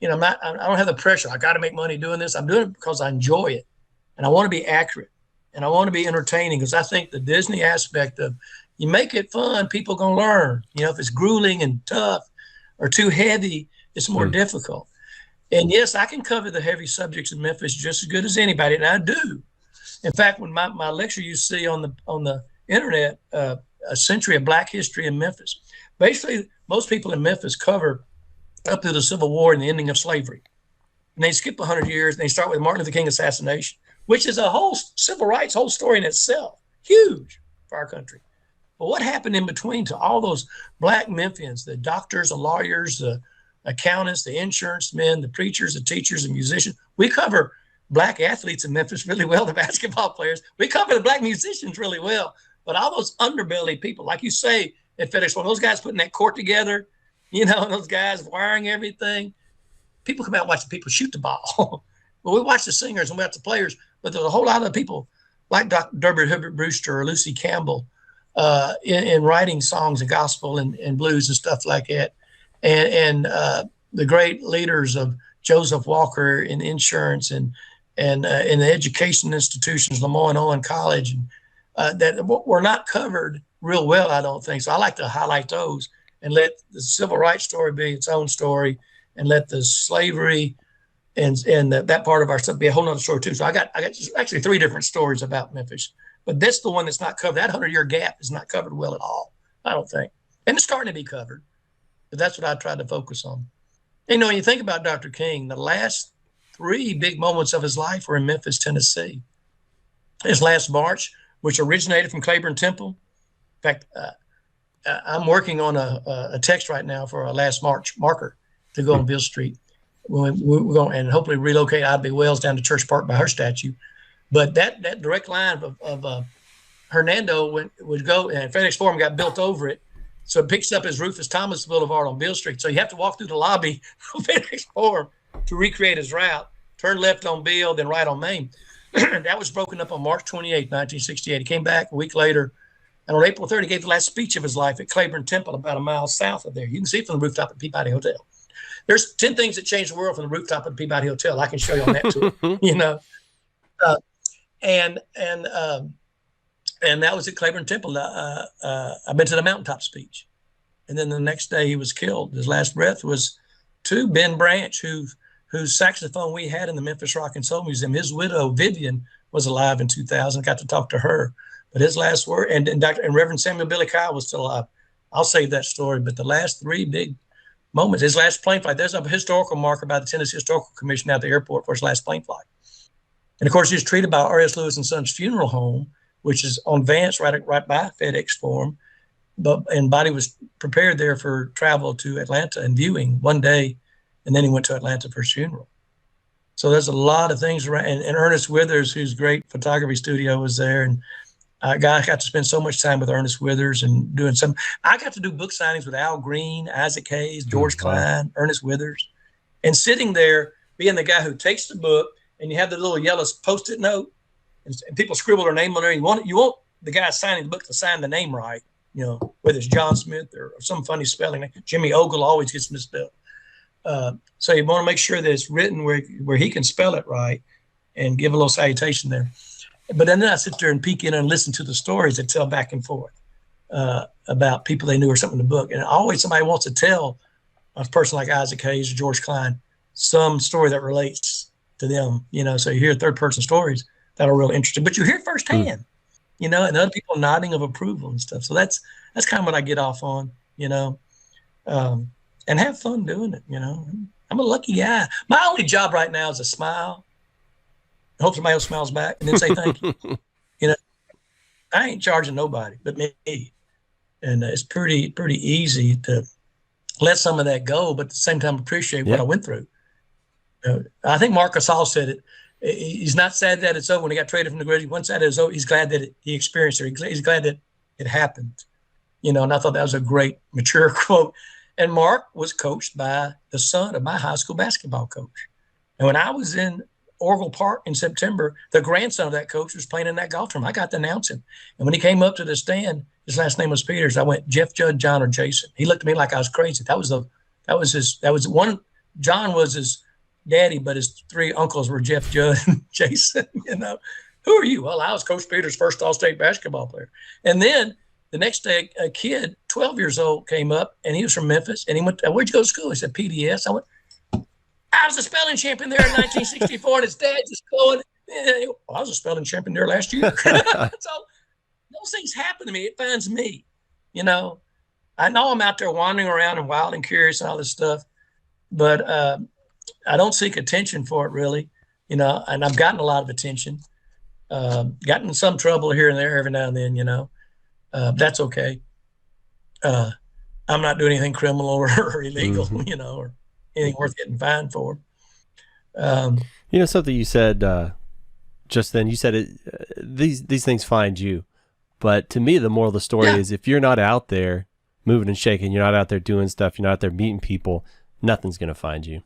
I don't have the pressure. I got to make money doing this. I'm doing it because I enjoy it. And I want to be accurate. And I want to be entertaining, because I think the Disney aspect of, you make it fun, people going to learn. If it's grueling and tough or too heavy, it's more difficult. And yes, I can cover the heavy subjects in Memphis just as good as anybody, and I do. In fact, when my lecture you see on the internet, A Century of Black History in Memphis, basically most people in Memphis cover up through the Civil War and the ending of slavery. And they skip 100 years, and they start with Martin Luther King assassination, which is a whole civil rights, whole story in itself, huge for our country. But what happened in between to all those Black Memphians, the doctors, the lawyers, the accountants, the insurance men, the preachers, the teachers, the musicians? We cover Black athletes in Memphis really well, the basketball players. We cover the Black musicians really well. But all those underbelly people, like you say at FedEx, when those guys putting that court together, and those guys wiring everything, people come out and watch the people shoot the ball. Well, we watch the singers and we watch the players, but there's a whole lot of people like Dr. Durbin Herbert Brewster or Lucy Campbell in writing songs and gospel and blues and stuff like that. And the great leaders of Joseph Walker in insurance and in the education institutions, Lemoyne Owen College, that were not covered real well, I don't think. So I like to highlight those and let the civil rights story be its own story, and let the slavery and that part of our stuff be a whole nother story too. So I got actually 3 different stories about Memphis, but that's the one that's not covered. That 100-year gap is not covered well at all, I don't think. And it's starting to be covered, but that's what I tried to focus on. When you think about Dr. King, the last 3 big moments of his life were in Memphis, Tennessee. His last march, which originated from Claiborne Temple. In fact, I'm working on a text right now for a last march marker to go on Beale Street. We're going and hopefully relocate Ida Wells down to Church Park by her statue. But that direct line of Hernando would go, and FedEx Forum got built over it. So it picks up as Rufus Thomas Boulevard on Beale Street. So you have to walk through the lobby of FedEx Forum to recreate his route, turn left on Beale, then right on Main. That was broken up on March 28, 1968. He came back a week later, and on April 3rd, he gave the last speech of his life at Claiborne Temple, about a mile south of there. You can see it from the rooftop at Peabody Hotel. There's 10 things that changed the world from the rooftop at Peabody Hotel. I can show you on that tour, And that was at Claiborne Temple. I've been to the mountaintop speech. And then the next day he was killed. His last breath was to Ben Branch, whose saxophone we had in the Memphis Rock and Soul Museum. His widow, Vivian, was alive in 2000. Got to talk to her. But his last word, and Reverend Samuel Billy Kyle was still alive. I'll save that story. But the last 3 big moments, his last plane flight, there's a historical marker by the Tennessee Historical Commission at the airport for his last plane flight. And of course, he was treated by R.S. Lewis and Sons Funeral Home, which is on Vance, right by FedEx Forum. And body was prepared there for travel to Atlanta and viewing one day, and then he went to Atlanta for his funeral. So there's a lot of things around. And Ernest Withers, whose great photography studio was there, and I got to spend so much time with Ernest Withers and doing some. I got to do book signings with Al Green, Isaac Hayes, George Klein, Ernest Withers, and sitting there being the guy who takes the book, and you have the little yellow Post-it note, and people scribble their name on there. You want the guy signing the book to sign the name right, whether it's John Smith or some funny spelling. Jimmy Ogle always gets misspelled. So you want to make sure that it's written where he can spell it right, and give a little salutation there. But then I sit there and peek in and listen to the stories that tell back and forth about people they knew or something in the book. And always somebody wants to tell a person like Isaac Hayes or George Klein some story that relates to them, so you hear third person stories that are real interesting, but you hear firsthand, and other people nodding of approval and stuff. So that's kind of what I get off on, and have fun doing it. I'm a lucky guy. My only job right now is to smile. I hope somebody else smiles back and then say thank you. I ain't charging nobody but me. And it's pretty easy to let some of that go, but at the same time appreciate what I went through. I think Mark Gasol said it. He's not sad that it's over when he got traded from the Grizzlies. Once that is over, he's glad that he experienced it. He's glad that it happened. And I thought that was a great, mature quote. And Mark was coached by the son of my high school basketball coach. And when I was in Ogle Park in September, the grandson of that coach was playing in that golf tournament. I got to announce him. And when he came up to the stand, his last name was Peters. I went, Jeff, Judd, John, or Jason. He looked at me like I was crazy. That was one. John was his daddy, but his three uncles were Jeff, Judd, and Jason. Who are you? Well, I was Coach Peters' first all-state basketball player. And then the next day, a kid, 12 years old, came up, and he was from Memphis. And he went, where'd you go to school? He said, PDS. I went, I was a spelling champion there in 1964, and his dad just going, well, I was a spelling champion there last year. So those things happen to me. It finds me, I know I'm out there wandering around and wild and curious and all this stuff, but I don't seek attention for it really, and I've gotten a lot of attention, gotten in some trouble here and there every now and then, that's okay. I'm not doing anything criminal or illegal, or anything worth getting fined for. Something you said just then, you said these things find you. But to me, the moral of the story is if you're not out there moving and shaking, you're not out there doing stuff, you're not out there meeting people, nothing's going to find you.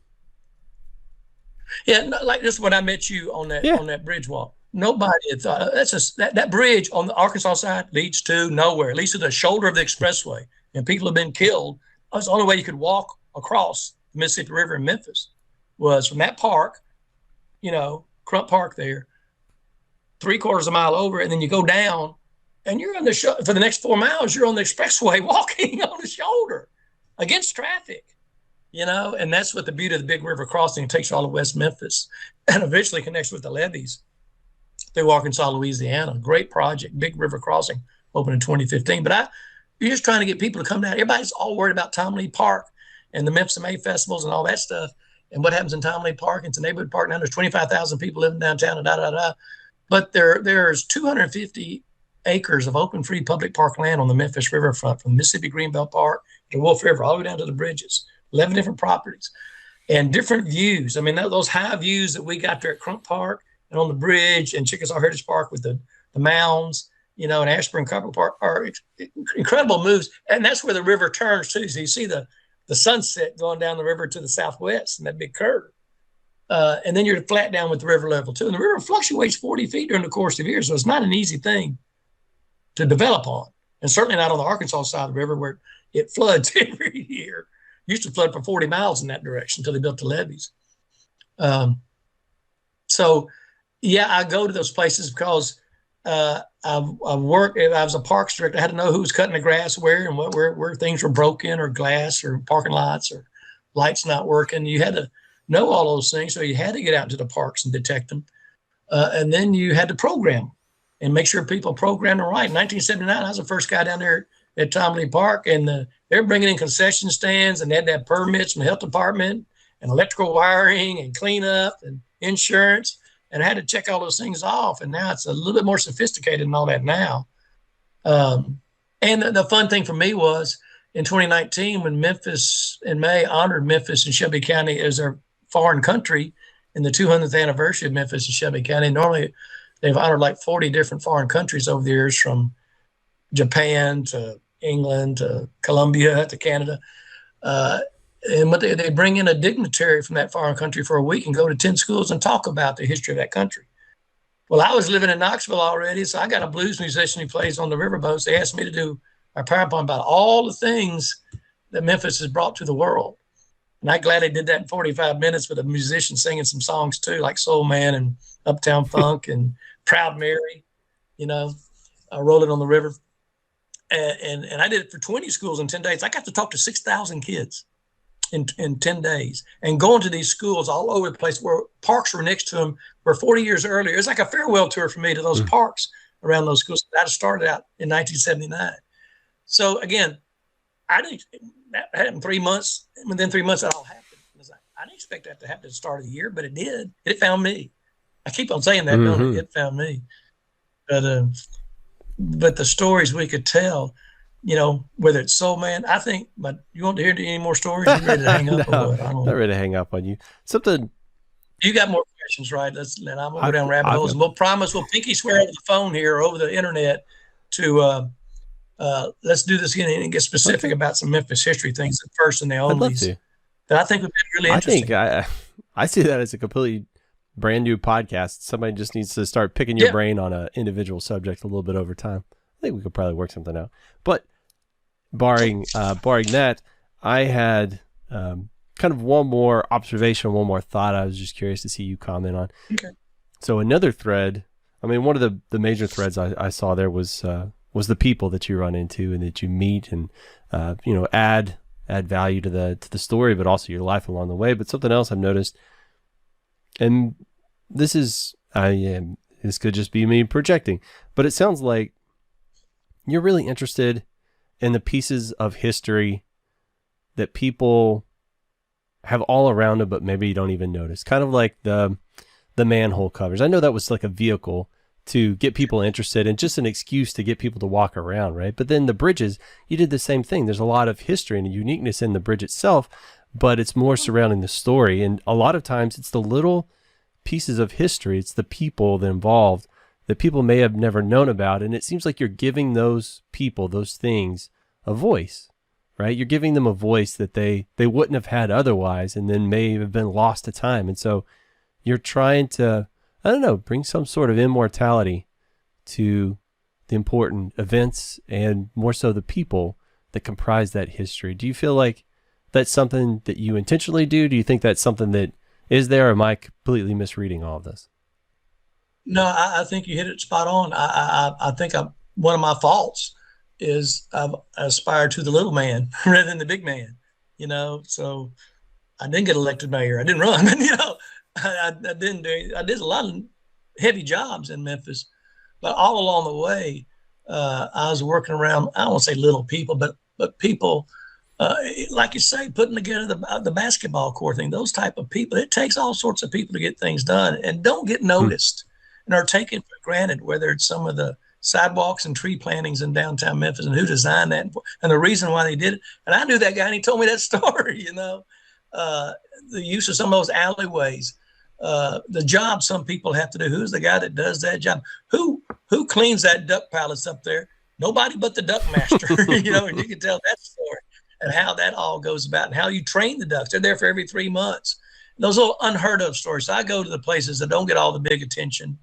Yeah, like just when I met you on that bridge walk, nobody had thought that bridge on the Arkansas side leads to nowhere. It leads to the shoulder of the expressway, and people have been killed. That's the only way you could walk across the Mississippi River in Memphis was from that park, Crump Park there, 3/4 of a mile over, and then you go down, and you're on for the next 4 miles, you're on the expressway walking on the shoulder against traffic. And that's what the beauty of the Big River Crossing takes you all to West Memphis and eventually connects with the levees through Arkansas, Louisiana. Great project, Big River Crossing, opened in 2015. But you're just trying to get people to come down. Everybody's all worried about Tom Lee Park and the Memphis May festivals and all that stuff. And what happens in Tom Lee Park? It's a neighborhood park now. There's 25,000 people living downtown and da-da-da. But there's 250 acres of open free public park land on the Memphis riverfront from Mississippi Greenbelt Park to Wolf River all the way down to the bridges. 11 different properties and different views. I mean, those high views that we got there at Crump Park and on the bridge and Chickasaw Heritage Park with the mounds, and Ashburn Couple Park are incredible moves. And that's where the river turns too. So you see the sunset going down the river to the southwest and that big curve. And then you're flat down with the river level too. And the river fluctuates 40 feet during the course of the year. So it's not an easy thing to develop on. And certainly not on the Arkansas side of the river where it floods every year. Used to flood for 40 miles in that direction until they built the levees. So, I go to those places because I worked. If I was a parks director, I had to know who was cutting the grass where and where things were broken or glass or parking lots or lights not working. You had to know all those things, so you had to get out into the parks and detect them. And then you had to program and make sure people programmed them right. In 1979, I was the first guy down there at Tom Lee Park, and they're bringing in concession stands, and they had to have permits from the health department and electrical wiring and cleanup and insurance, and I had to check all those things off. And now it's a little bit more sophisticated and all that now. And the fun thing for me was in 2019 when Memphis in May honored Memphis and Shelby County as their foreign country in the 200th anniversary of Memphis and Shelby County. Normally they've honored like 40 different foreign countries over the years, from Japan to England to Colombia to Canada. And what they bring in a dignitary from that foreign country for a week and go to 10 schools and talk about the history of that country. Well, I was living in Knoxville already, so I got a blues musician who plays on the riverboats. They asked me to do a PowerPoint about all the things that Memphis has brought to the world. And I gladly did that in 45 minutes with a musician singing some songs too, like Soul Man and Uptown Funk and Proud Mary, Rolling on the River. And I did it for 20 schools in 10 days. I got to talk to 6,000 kids in 10 days and going to these schools all over the place where parks were next to them, where 40 years earlier, it was like a farewell tour for me to those parks around those schools. That started out in 1979. So again, that happened 3 months. Within 3 months, that all happened. I didn't expect that to happen at the start of the year, but it did. It found me. I keep on saying that, don't it? It found me. But the stories we could tell, whether it's Soul Man, I think, but you want to hear any more stories? You ready to hang up? No, or what? I don't not ready to hang up on you. Something. You got more questions, right? I'm going to go down rabbit holes. And we'll pinky swear over the phone here or over the internet to let's do this again and get specific about some Memphis history things, the first and the I'd love onlys, to. that I think would be really interesting. I see that as a completely brand new podcast. Somebody just needs to start picking your brain on an individual subject a little bit over time. I think we could probably work something out. But barring that, I had kind of one more observation, one more thought I was just curious to see you comment on. Okay. So another thread, I mean, one of the major threads I saw there was the people that you run into and that you meet and, add value to the story, but also your life along the way. But something else I've noticed, and this could just be me projecting, but it sounds like you're really interested in the pieces of history that people have all around them, but maybe you don't even notice. Kind of like the manhole covers. I know that was like a vehicle to get people interested and just an excuse to get people to walk around, right? But then the bridges, you did the same thing. There's a lot of history and uniqueness in the bridge itself, but it's more surrounding the story. And a lot of times it's the little pieces of history, it's the people involved that people may have never known about. And it seems like you're giving those people, those things, a voice, right? You're giving them a voice that they wouldn't have had otherwise, and then may have been lost to time. And so you're trying to, I don't know, bring some sort of immortality to the important events and more so the people that comprise that history. Do you feel like that's something that you intentionally do? Do you think that's something that is there, or am I completely misreading all of this? No, I think you hit it spot on. I think one of my faults is I've aspired to the little man rather than the big man, so I didn't get elected mayor. I didn't run, I did a lot of heavy jobs in Memphis, but all along the way, I was working around, I don't want to say little people, but people, like you say, putting together the basketball court thing, those type of people. It takes all sorts of people to get things done and don't get noticed and are taken for granted, whether it's some of the sidewalks and tree plantings in downtown Memphis and who designed that and the reason why they did it. And I knew that guy and he told me that story, the use of some of those alleyways, the job some people have to do. Who's the guy that does that job? Who cleans that duck palace up there? Nobody but the duck master, and you can tell that story and how that all goes about and how you train the ducks. They're there for every 3 months. And those little unheard of stories. So I go to the places that don't get all the big attention.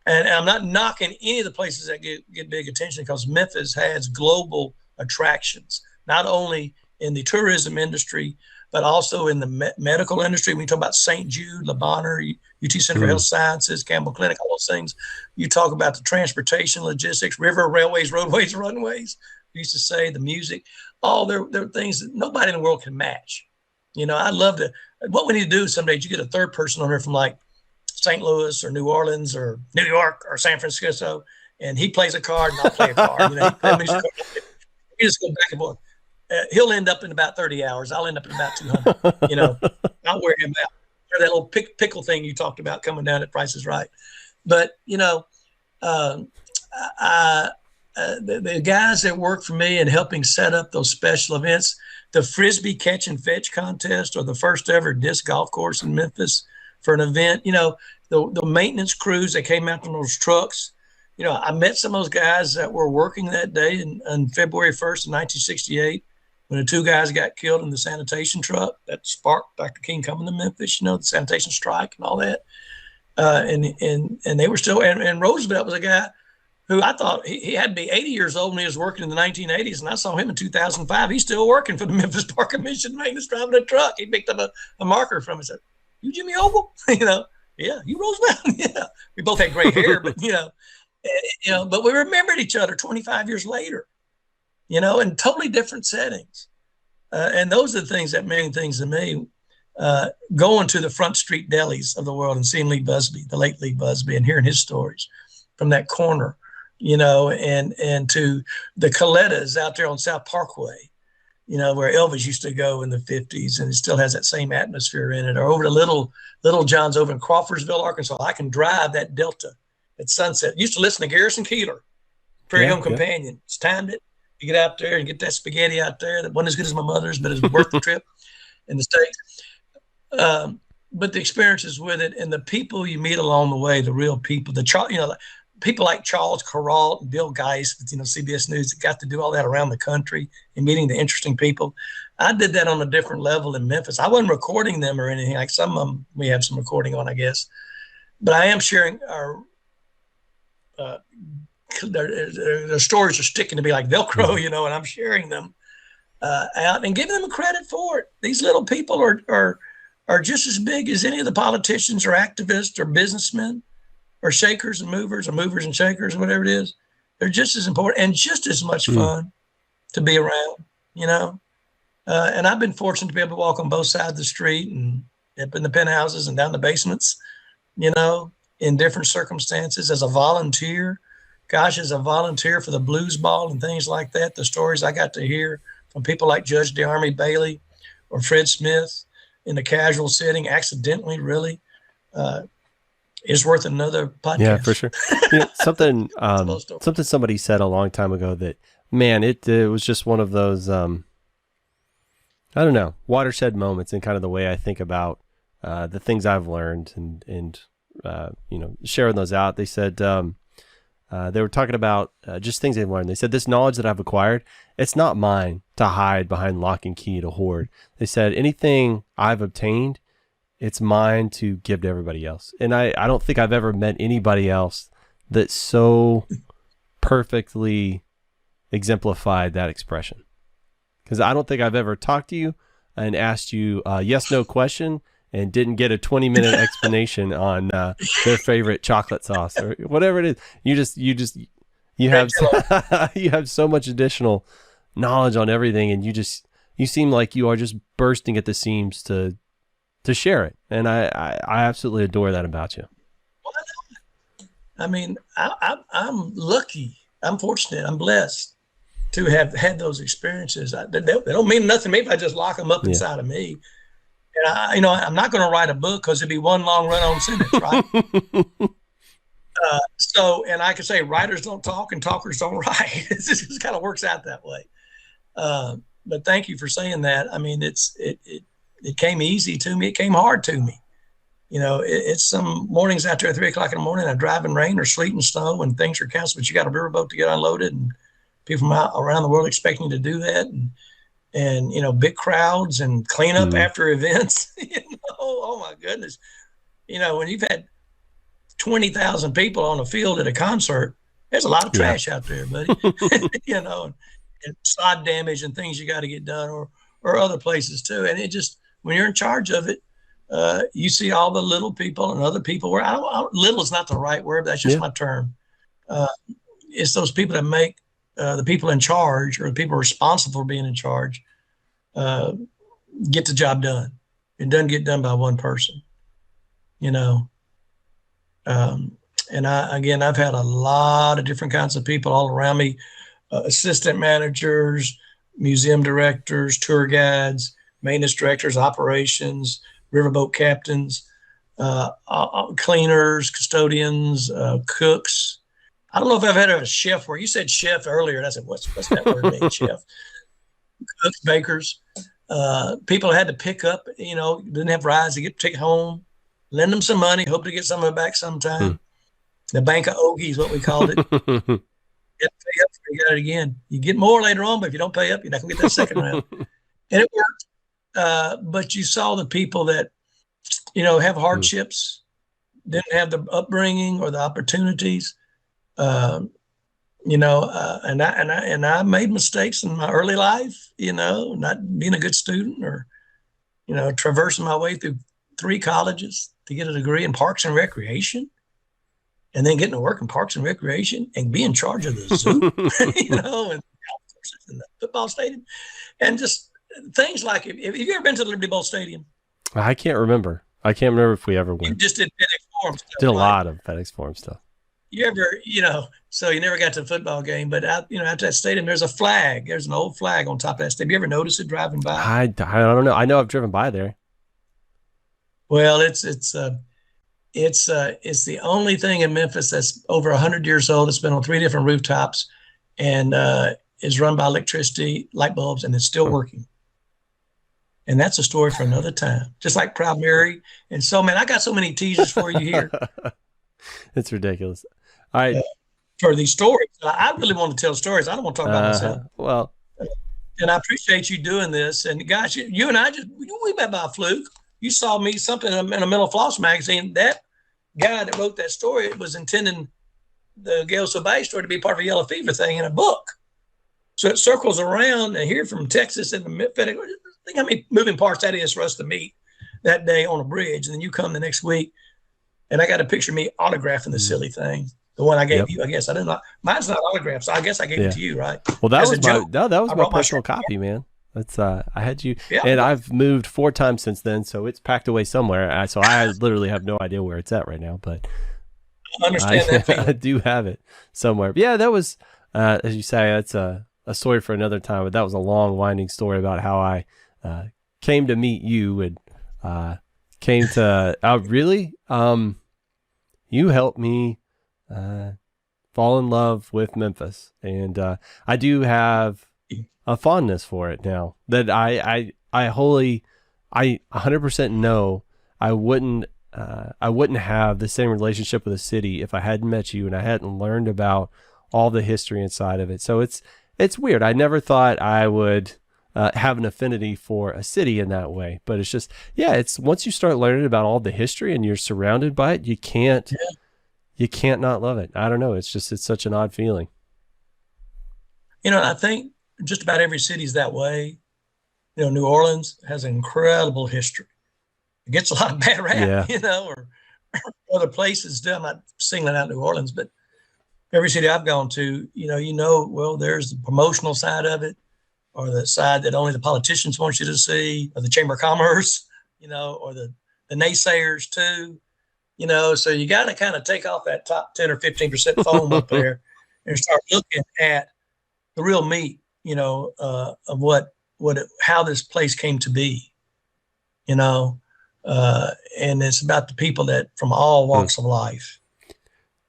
And I'm not knocking any of the places that get big attention, because Memphis has global attractions, not only in the tourism industry, but also in the medical industry. When you talk about St. Jude, Le Bonheur, UT Center for Health Sciences, Campbell Clinic, all those things. You talk about the transportation, logistics, river, railways, roadways, runways. We used to say the music, all they're things that nobody in the world can match. I'd love to. What we need to do someday is you get a third person on here from like St. Louis or New Orleans or New York or San Francisco, and he plays a card and I'll play a card. He plays music. We just go back and forth. He'll end up in about 30 hours. I'll end up in about 200. I'll wear him out. Or that little pickle thing you talked about coming down at Price is Right. But, the guys that work for me and helping set up those special events, the Frisbee catch and fetch contest, or the first ever disc golf course in Memphis for an event, the maintenance crews that came out from those trucks. I met some of those guys that were working that day on February 1st, 1968, when the 2 guys got killed in the sanitation truck that sparked Dr. King coming to Memphis, the sanitation strike and all that. And they were still, and Roosevelt was a guy who I thought he had to be 80 years old when he was working in the 1980s. And I saw him in 2005. He's still working for the Memphis Park Commission maintenance, driving a truck. He picked up a marker from it and said, "You Jimmy Ogle?" Yeah, you Roosevelt. Yeah. We both had gray hair, but, but we remembered each other 25 years later, in totally different settings. And those are the things that mean things to me. Going to the front street delis of the world and seeing Lee Busby, the late Lee Busby, and hearing his stories from that corner, and to the Colettas out there on South Parkway, where Elvis used to go in the 50s, and it still has that same atmosphere in it. Or over to Little John's over in Crawfordsville, Arkansas. I can drive that Delta at sunset. Used to listen to Garrison Keillor, Prairie Home Companion. It's timed it. You get out there and get that spaghetti out there that wasn't as good as my mother's, but it's worth the trip in the States. But the experiences with it and the people you meet along the way, the real people, people like Charles Kuralt and Bill Geist with, CBS News that got to do all that around the country and meeting the interesting people. I did that on a different level in Memphis. I wasn't recording them or anything. Like some of them we have some recording on, I guess. But I am sharing our their stories are sticking to me like Velcro, and I'm sharing them out and giving them credit for it. These little people are just as big as any of the politicians or activists or businessmen or shakers and movers or movers and shakers, whatever it is. They're just as important and just as much fun to be around, and I've been fortunate to be able to walk on both sides of the street and up in the penthouses and down the basements, in different circumstances as a volunteer. Gosh, as a volunteer for the Blues Ball and things like that, the stories I got to hear from people like Judge DeArmey Bailey or Fred Smith in a casual setting, accidentally, really, is worth another podcast. Yeah, for sure. Something somebody said a long time ago that, man, it was just one of those, I don't know, watershed moments in kind of the way I think about the things I've learned and sharing those out. They said, they were talking about just things they've learned. They said, this knowledge that I've acquired, it's not mine to hide behind lock and key to hoard. They said, anything I've obtained, it's mine to give to everybody else. And I don't think I've ever met anybody else that so perfectly exemplified that expression. Because I don't think I've ever talked to you and asked you a yes, no question and didn't get a 20-minute explanation on their favorite chocolate sauce or whatever it is. You have you have so much additional knowledge on everything, and you seem like you are just bursting at the seams to share it, and I absolutely adore that about you. Well, I mean, I'm lucky, I'm fortunate, I'm blessed to have had those experiences. They don't mean nothing to me if I just lock them up inside of me. And I'm not going to write a book because it'd be one long run-on sentence, right? And I could say writers don't talk and talkers don't write. It just kind of works out that way. But thank you for saying that. I mean, it came easy to me. It came hard to me. It's some mornings out there at 3:00 in the morning. I drive in rain or sleet and snow and things are canceled, but you got a riverboat to get unloaded, and people from around the world expecting you to do that. And big crowds and clean up after events. Oh my goodness. When you've had 20,000 people on a field at a concert, there's a lot of trash out there, buddy. And sod damage and things you got to get done, or other places too. And it just, when you're in charge of it, you see all the little people and other people where little is not the right word. That's just my term. It's those people that make the people in charge or the people responsible for being in charge get the job done. It doesn't get done by one person, and I've had a lot of different kinds of people all around me, assistant managers, museum directors, tour guides, maintenance directors, operations, riverboat captains, cleaners, custodians, cooks. I don't know if I've had a chef where you said chef earlier, and I said, what's that word mean, chef? Cooks, bakers, people had to pick up, didn't have rides to get to take home, lend them some money, hope to get some of it back sometime. The bank of Ogie is what we called it. You have to pay up before you got it again. You get more later on, but if you don't pay up, you're not going to get that second round. And it worked. But you saw the people that, have hardships, didn't have the upbringing or the opportunities. And I made mistakes in my early life, not being a good student or, traversing my way through 3 colleges to get a degree in parks and recreation, and then getting to work in parks and recreation and be in charge of the zoo, and golf courses and the football stadium, and just things like, have you ever been to the Liberty Bowl Stadium? I can't remember if we ever went. You just did FedEx Forum stuff. Did a lot of FedEx Forum stuff. You ever, so you never got to the football game, but out that stadium, there's a flag. There's an old flag on top of that stadium. You ever notice it driving by? I don't know. I know I've driven by there. Well, it's the only thing in Memphis that's over 100 years old. It's been on 3 different rooftops, and is run by electricity, light bulbs, and it's still working. And that's a story for another time. Just like Proud Mary. And so, man, I got so many teasers for you here. It's ridiculous. I for these stories. I really want to tell stories. I don't want to talk about myself. Well, and I appreciate you doing this. And gosh, you and I we met by a fluke. You saw me something in a Mental Floss magazine. That guy that wrote that story was intending the Gail Sobey story to be part of a yellow fever thing in a book. So it circles around, and here from Texas and the think how many moving parts that is for us to meet that day on a bridge. And then you come the next week, and I got a picture of me autographing the silly thing. The one I gave you, I guess I didn't. Mine's not autographed, so I guess I gave it to you, right? Well, that was my personal copy, man. That's I had you, and I've moved 4 times since then, so it's packed away somewhere. So I literally have no idea where it's at right now, but I understand that feeling. I do have it somewhere. Yeah, that was, as you say, that's a story for another time. But that was a long, winding story about how I came to meet you and came to really. You helped me fall in love with Memphis, and I do have a fondness for it now that I 100% know I wouldn't have the same relationship with the city if I hadn't met you and I hadn't learned about all the history inside of it. So it's weird. I never thought I would have an affinity for a city in that way, but it's just, it's once you start learning about all the history and you're surrounded by it, you can't not love it. I don't know. It's such an odd feeling. I think just about every city is that way. New Orleans has an incredible history. It gets a lot of bad rap, or other places. I'm not singling out New Orleans, but every city I've gone to, well, there's the promotional side of it, or the side that only the politicians want you to see, or the Chamber of Commerce, or the naysayers too. So you got to kind of take off that top 10 or 15% foam up there and start looking at the real meat, of how this place came to be, and it's about the people that from all walks of life,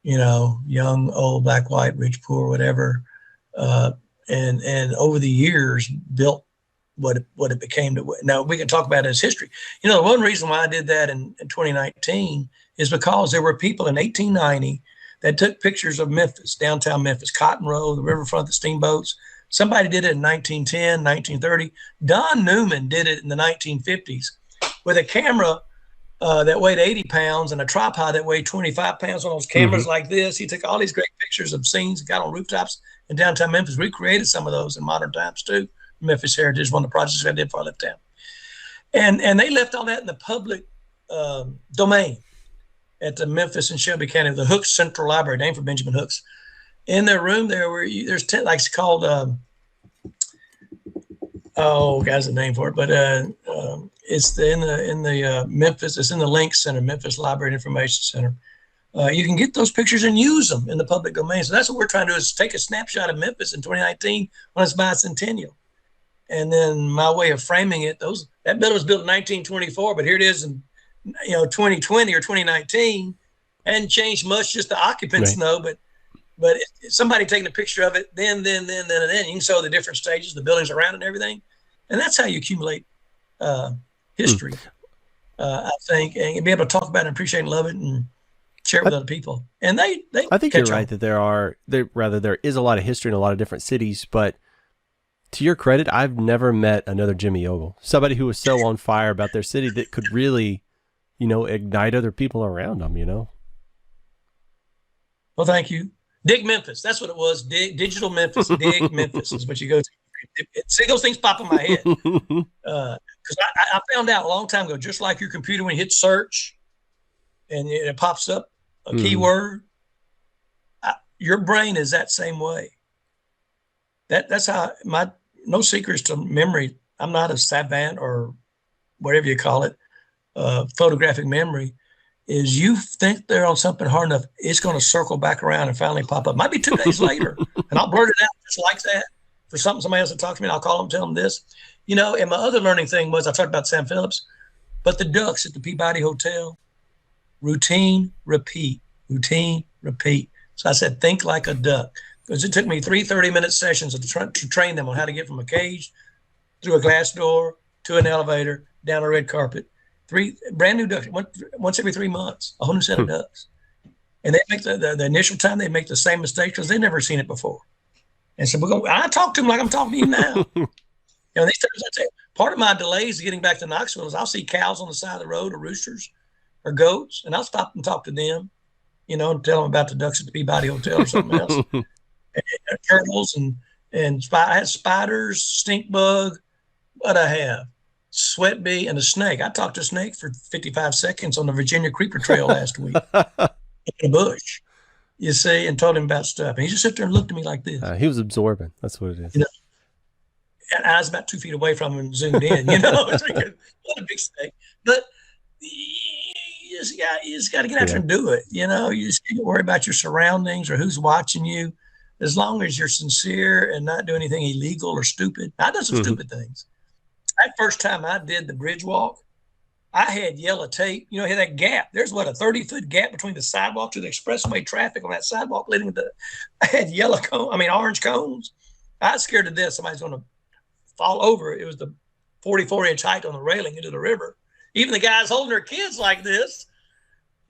young, old, black, white, rich, poor, whatever, and over the years built what it became. Now we can talk about it as history. The one reason why I did that in 2019 is because there were people in 1890 that took pictures of Memphis, downtown Memphis, Cotton Row, the riverfront, the steamboats. Somebody did it in 1910, 1930. Don Newman did it in the 1950s with a camera that weighed 80 pounds and a tripod that weighed 25 pounds on those cameras like this. He took all these great pictures of scenes and got on rooftops in downtown Memphis. We created some of those in modern times too. Memphis Heritage is one of the projects I did before I left town. And they left all that in the public domain at the Memphis and Shelby County, the Hooks Central Library, named for Benjamin Hooks. In their room there, there's 10, like it's called, guy's a name for it, but it's in the Memphis, it's in the Link Center, Memphis Library and Information Center. You can get those pictures and use them in the public domain. So that's what we're trying to do, is take a snapshot of Memphis in 2019 when it's bicentennial. And then my way of framing it, that building was built in 1924, but here it is in 2020 or 2019, hadn't changed much, just the occupants know, but somebody taking a picture of it, then, you can show the different stages, the buildings around it and everything. And that's how you accumulate history, I think, and be able to talk about it and appreciate and love it and share it with other people. And I think you're right that there is a lot of history in a lot of different cities, but to your credit, I've never met another Jimmy Ogle, somebody who was so on fire about their city that could really, ignite other people around them, Well, thank you. Dig Memphis. That's what it was. Digital Memphis. Dig Memphis is what you go to. See, those things pop in my head. Because I found out a long time ago, just like your computer, when you hit search and it pops up a keyword, your brain is that same way. That's how no secrets to memory. I'm not a savant or whatever you call it, photographic memory. Is you think they're on something hard enough, it's going to circle back around and finally pop up. Might be 2 days later, and I'll blurt it out just like that for somebody else to talk to me, and I'll call them, tell them this. And my other learning thing was, I talked about Sam Phillips, but the ducks at the Peabody Hotel, routine, repeat. So I said, think like a duck. Because it took me 3 30-minute sessions to train them on how to get from a cage through a glass door to an elevator, down a red carpet. 3 brand new ducks, once every 3 months, a whole new set of ducks. And they make the initial time, they make the same mistake because they've never seen it before. And so I talk to them like I'm talking to you now. These times I tell you, part of my delays getting back to Knoxville is I'll see cows on the side of the road or roosters or goats, and I'll stop and talk to them, and tell them about the ducks at the Peabody Hotel or something else. And turtles and I had spiders, stink bug, what I have, sweat bee, and a snake. I talked to a snake for 55 seconds on the Virginia Creeper Trail last week in a bush, you see, and told him about stuff. And he just sat there and looked at me like this. He was absorbing. That's what it is. And I was about 2 feet away from him and zoomed in, It's like what a big snake. But you just got to get out there and do it. You just can't worry about your surroundings or who's watching you. As long as you're sincere and not do anything illegal or stupid. I done some stupid things. That first time I did the bridge walk, I had yellow tape. Had that gap. There's a 30-foot gap between the sidewalk to the expressway traffic on that sidewalk leading to I had orange cones. I was scared to death somebody's going to fall over. It was the 44-inch height on the railing into the river. Even the guys holding their kids like this,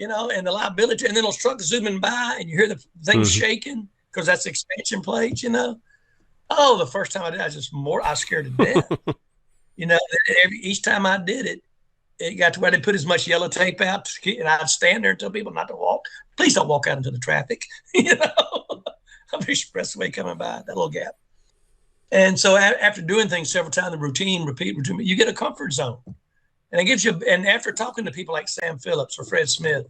and the liability, and then those trucks zooming by and you hear the things shaking because that's expansion plates, Oh, the first time I did, I was scared to death. Each time I did it, it got to where they put as much yellow tape out, and I'd stand there and tell people not to walk. Please don't walk out into the traffic, I'm the expressway coming by, that little gap. And so after doing things several times, the routine, you get a comfort zone. And it gives you, and after talking to people like Sam Phillips or Fred Smith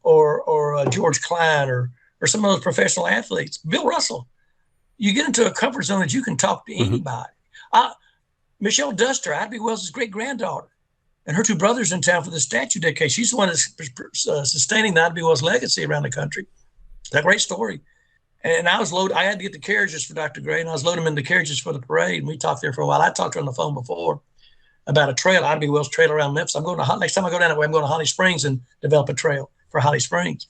or George Klein or some of those professional athletes, Bill Russell, you get into a comfort zone that you can talk to anybody. Michelle Duster, Ivy Wells' great-granddaughter, and her two brothers in town for the statue dedication. She's the one that's sustaining the Ivy Wells legacy around the country. It's a great story. And I had to get the carriages for Dr. Gray, and I was loading them in the carriages for the parade, and we talked there for a while. I talked to her on the phone before about a trail, Ivy Wells trail around Memphis. Next time I go down that way, I'm going to Holly Springs and develop a trail for Holly Springs.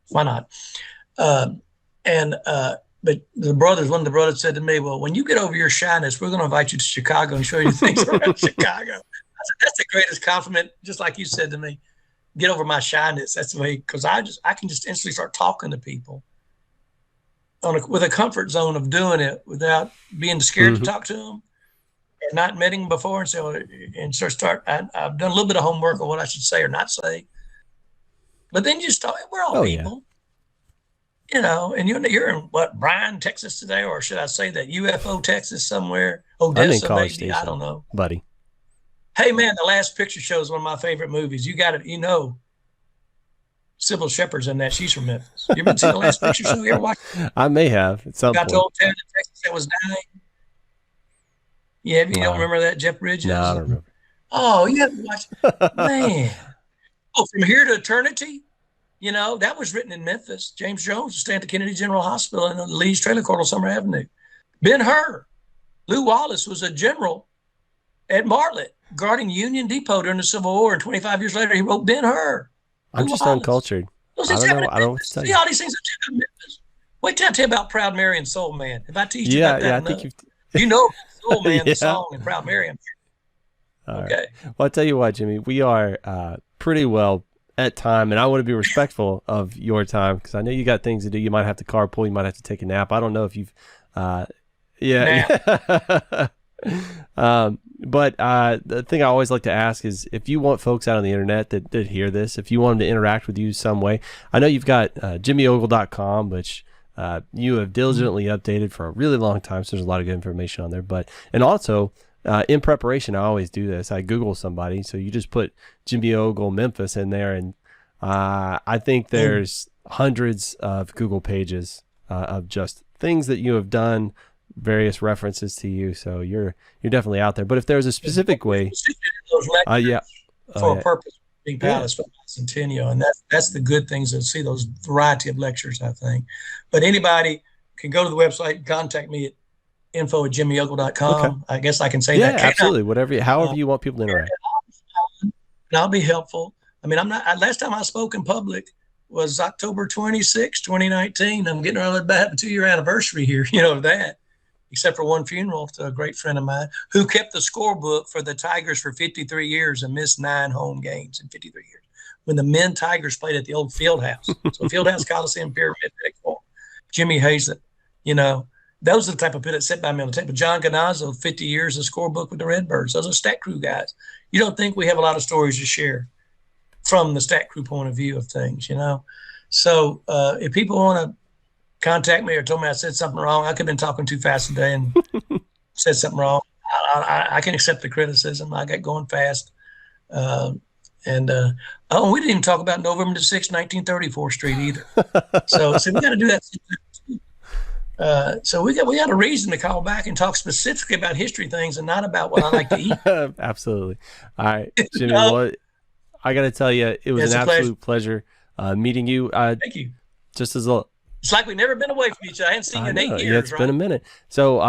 Why not? But one of the brothers said to me, well, when you get over your shyness, we're going to invite you to Chicago and show you things around Chicago. I said, that's the greatest compliment, just like you said to me, get over my shyness. That's the way, because I can just instantly start talking to people with a comfort zone of doing it without being scared to talk to them or not meeting them before. And so, I've done a little bit of homework on what I should say or not say. But then you just talk, we're all people. Yeah. And you're in Bryan, Texas today, or should I say that UFO, Texas somewhere? Odessa, maybe. Station, I don't know. Buddy. Hey, man, The Last Picture Show is one of my favorite movies. You got it, Sybil Shepherd's in that. She's from Memphis. You ever seen The Last Picture Show? You ever watch it? I may have. At some got point. to old town in Texas that was dying. Yeah, you don't remember that, Jeff Bridges? No, I don't remember. Oh, you haven't watched it? Man. From Here to Eternity? That was written in Memphis. James Jones was staying at the Kennedy General Hospital in the Lee's Trailer Court on Summer Avenue. Ben-Hur. Lou Wallace was a general at Martlet guarding Union Depot during the Civil War. And 25 years later, he wrote Ben-Hur. I'm just uncultured. I don't know what to tell you. See all these things that Memphis. Wait till I tell you about Proud Mary and Soul Man. If I teach you about that, yeah, I think Soul Man, the song, and Proud Mary. Okay. Right. Well, I'll tell you what, Jimmy, we are pretty well at time, and I want to be respectful of your time because I know you got things to do. You might have to carpool. You might have to take a nap. I don't know if you've, but the thing I always like to ask is if you want folks out on the internet that hear this, if you want them to interact with you some way, I know you've got jimmyogle.com, which you have diligently updated for a really long time. So there's a lot of good information on there, and also in preparation, I always do this. I Google somebody. So you just put Jimmy Ogle Memphis in there. And I think there's hundreds of Google pages of just things that you have done, various references to you. So you're definitely out there. But if there's a specific way, for a purpose, being Palace for Centennial, and that's the good things to see those variety of lectures. I think, but anybody can go to the website and contact me at info@jimmyogle.com. Okay. I guess I can say that. Yeah, absolutely. However you want people to interact. And I'll be helpful. I mean, last time I spoke in public was October 26, 2019. I'm getting around to have a 2-year anniversary here, that, except for one funeral to a great friend of mine who kept the scorebook for the Tigers for 53 years and missed 9 home games in 53 years. when the men Tigers played at the old field house. So Fieldhouse Coliseum Pyramid, Jimmy Hazlett, you know, those are the type of people that sit by me on the table. John Ganazzo, 50 years of scorebook with the Redbirds. Those are stat crew guys. You don't think we have a lot of stories to share from the stat crew point of view of things, you know? So if people want to contact me or told me I said something wrong, I could have been talking too fast today and said something wrong. I can accept the criticism. I got going fast. We didn't even talk about November the 6th, 1934 Street either. So we got to do that. So we got a reason to call back and talk specifically about history things and not about what I like to eat. Absolutely. All right, Jimmy. Well, I got to tell you, it was an absolute pleasure meeting you. Thank you. Just as a, it's like we've never been away from each other. I hadn't seen you in 8 years. Yeah, it's been a minute. So,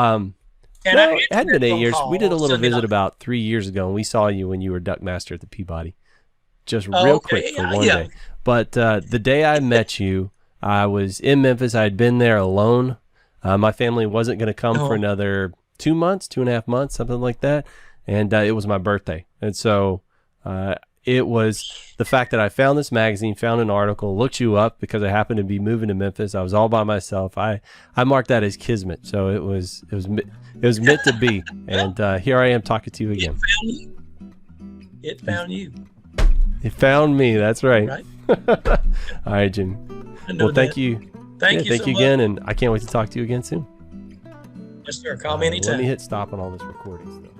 it hadn't been 8 years. We did a little visit about 3 years ago, and we saw you when you were duck master at the Peabody, just real quick for one day. But the day I met you, I was in Memphis. I had been there alone. My family wasn't going to come for another 2 months, 2.5 months, something like that. And it was my birthday. And so it was the fact that I found this magazine, found an article, looked you up because I happened to be moving to Memphis. I was all by myself. I marked that as kismet. So it was meant to be. And here I am talking to you again. It found you. It found me. That's right. Right. All right, Jimmy. Well, thank you. Thank you again, and I can't wait to talk to you again soon. Yes, sir. Call me anytime. Let me hit stop on all this recording stuff.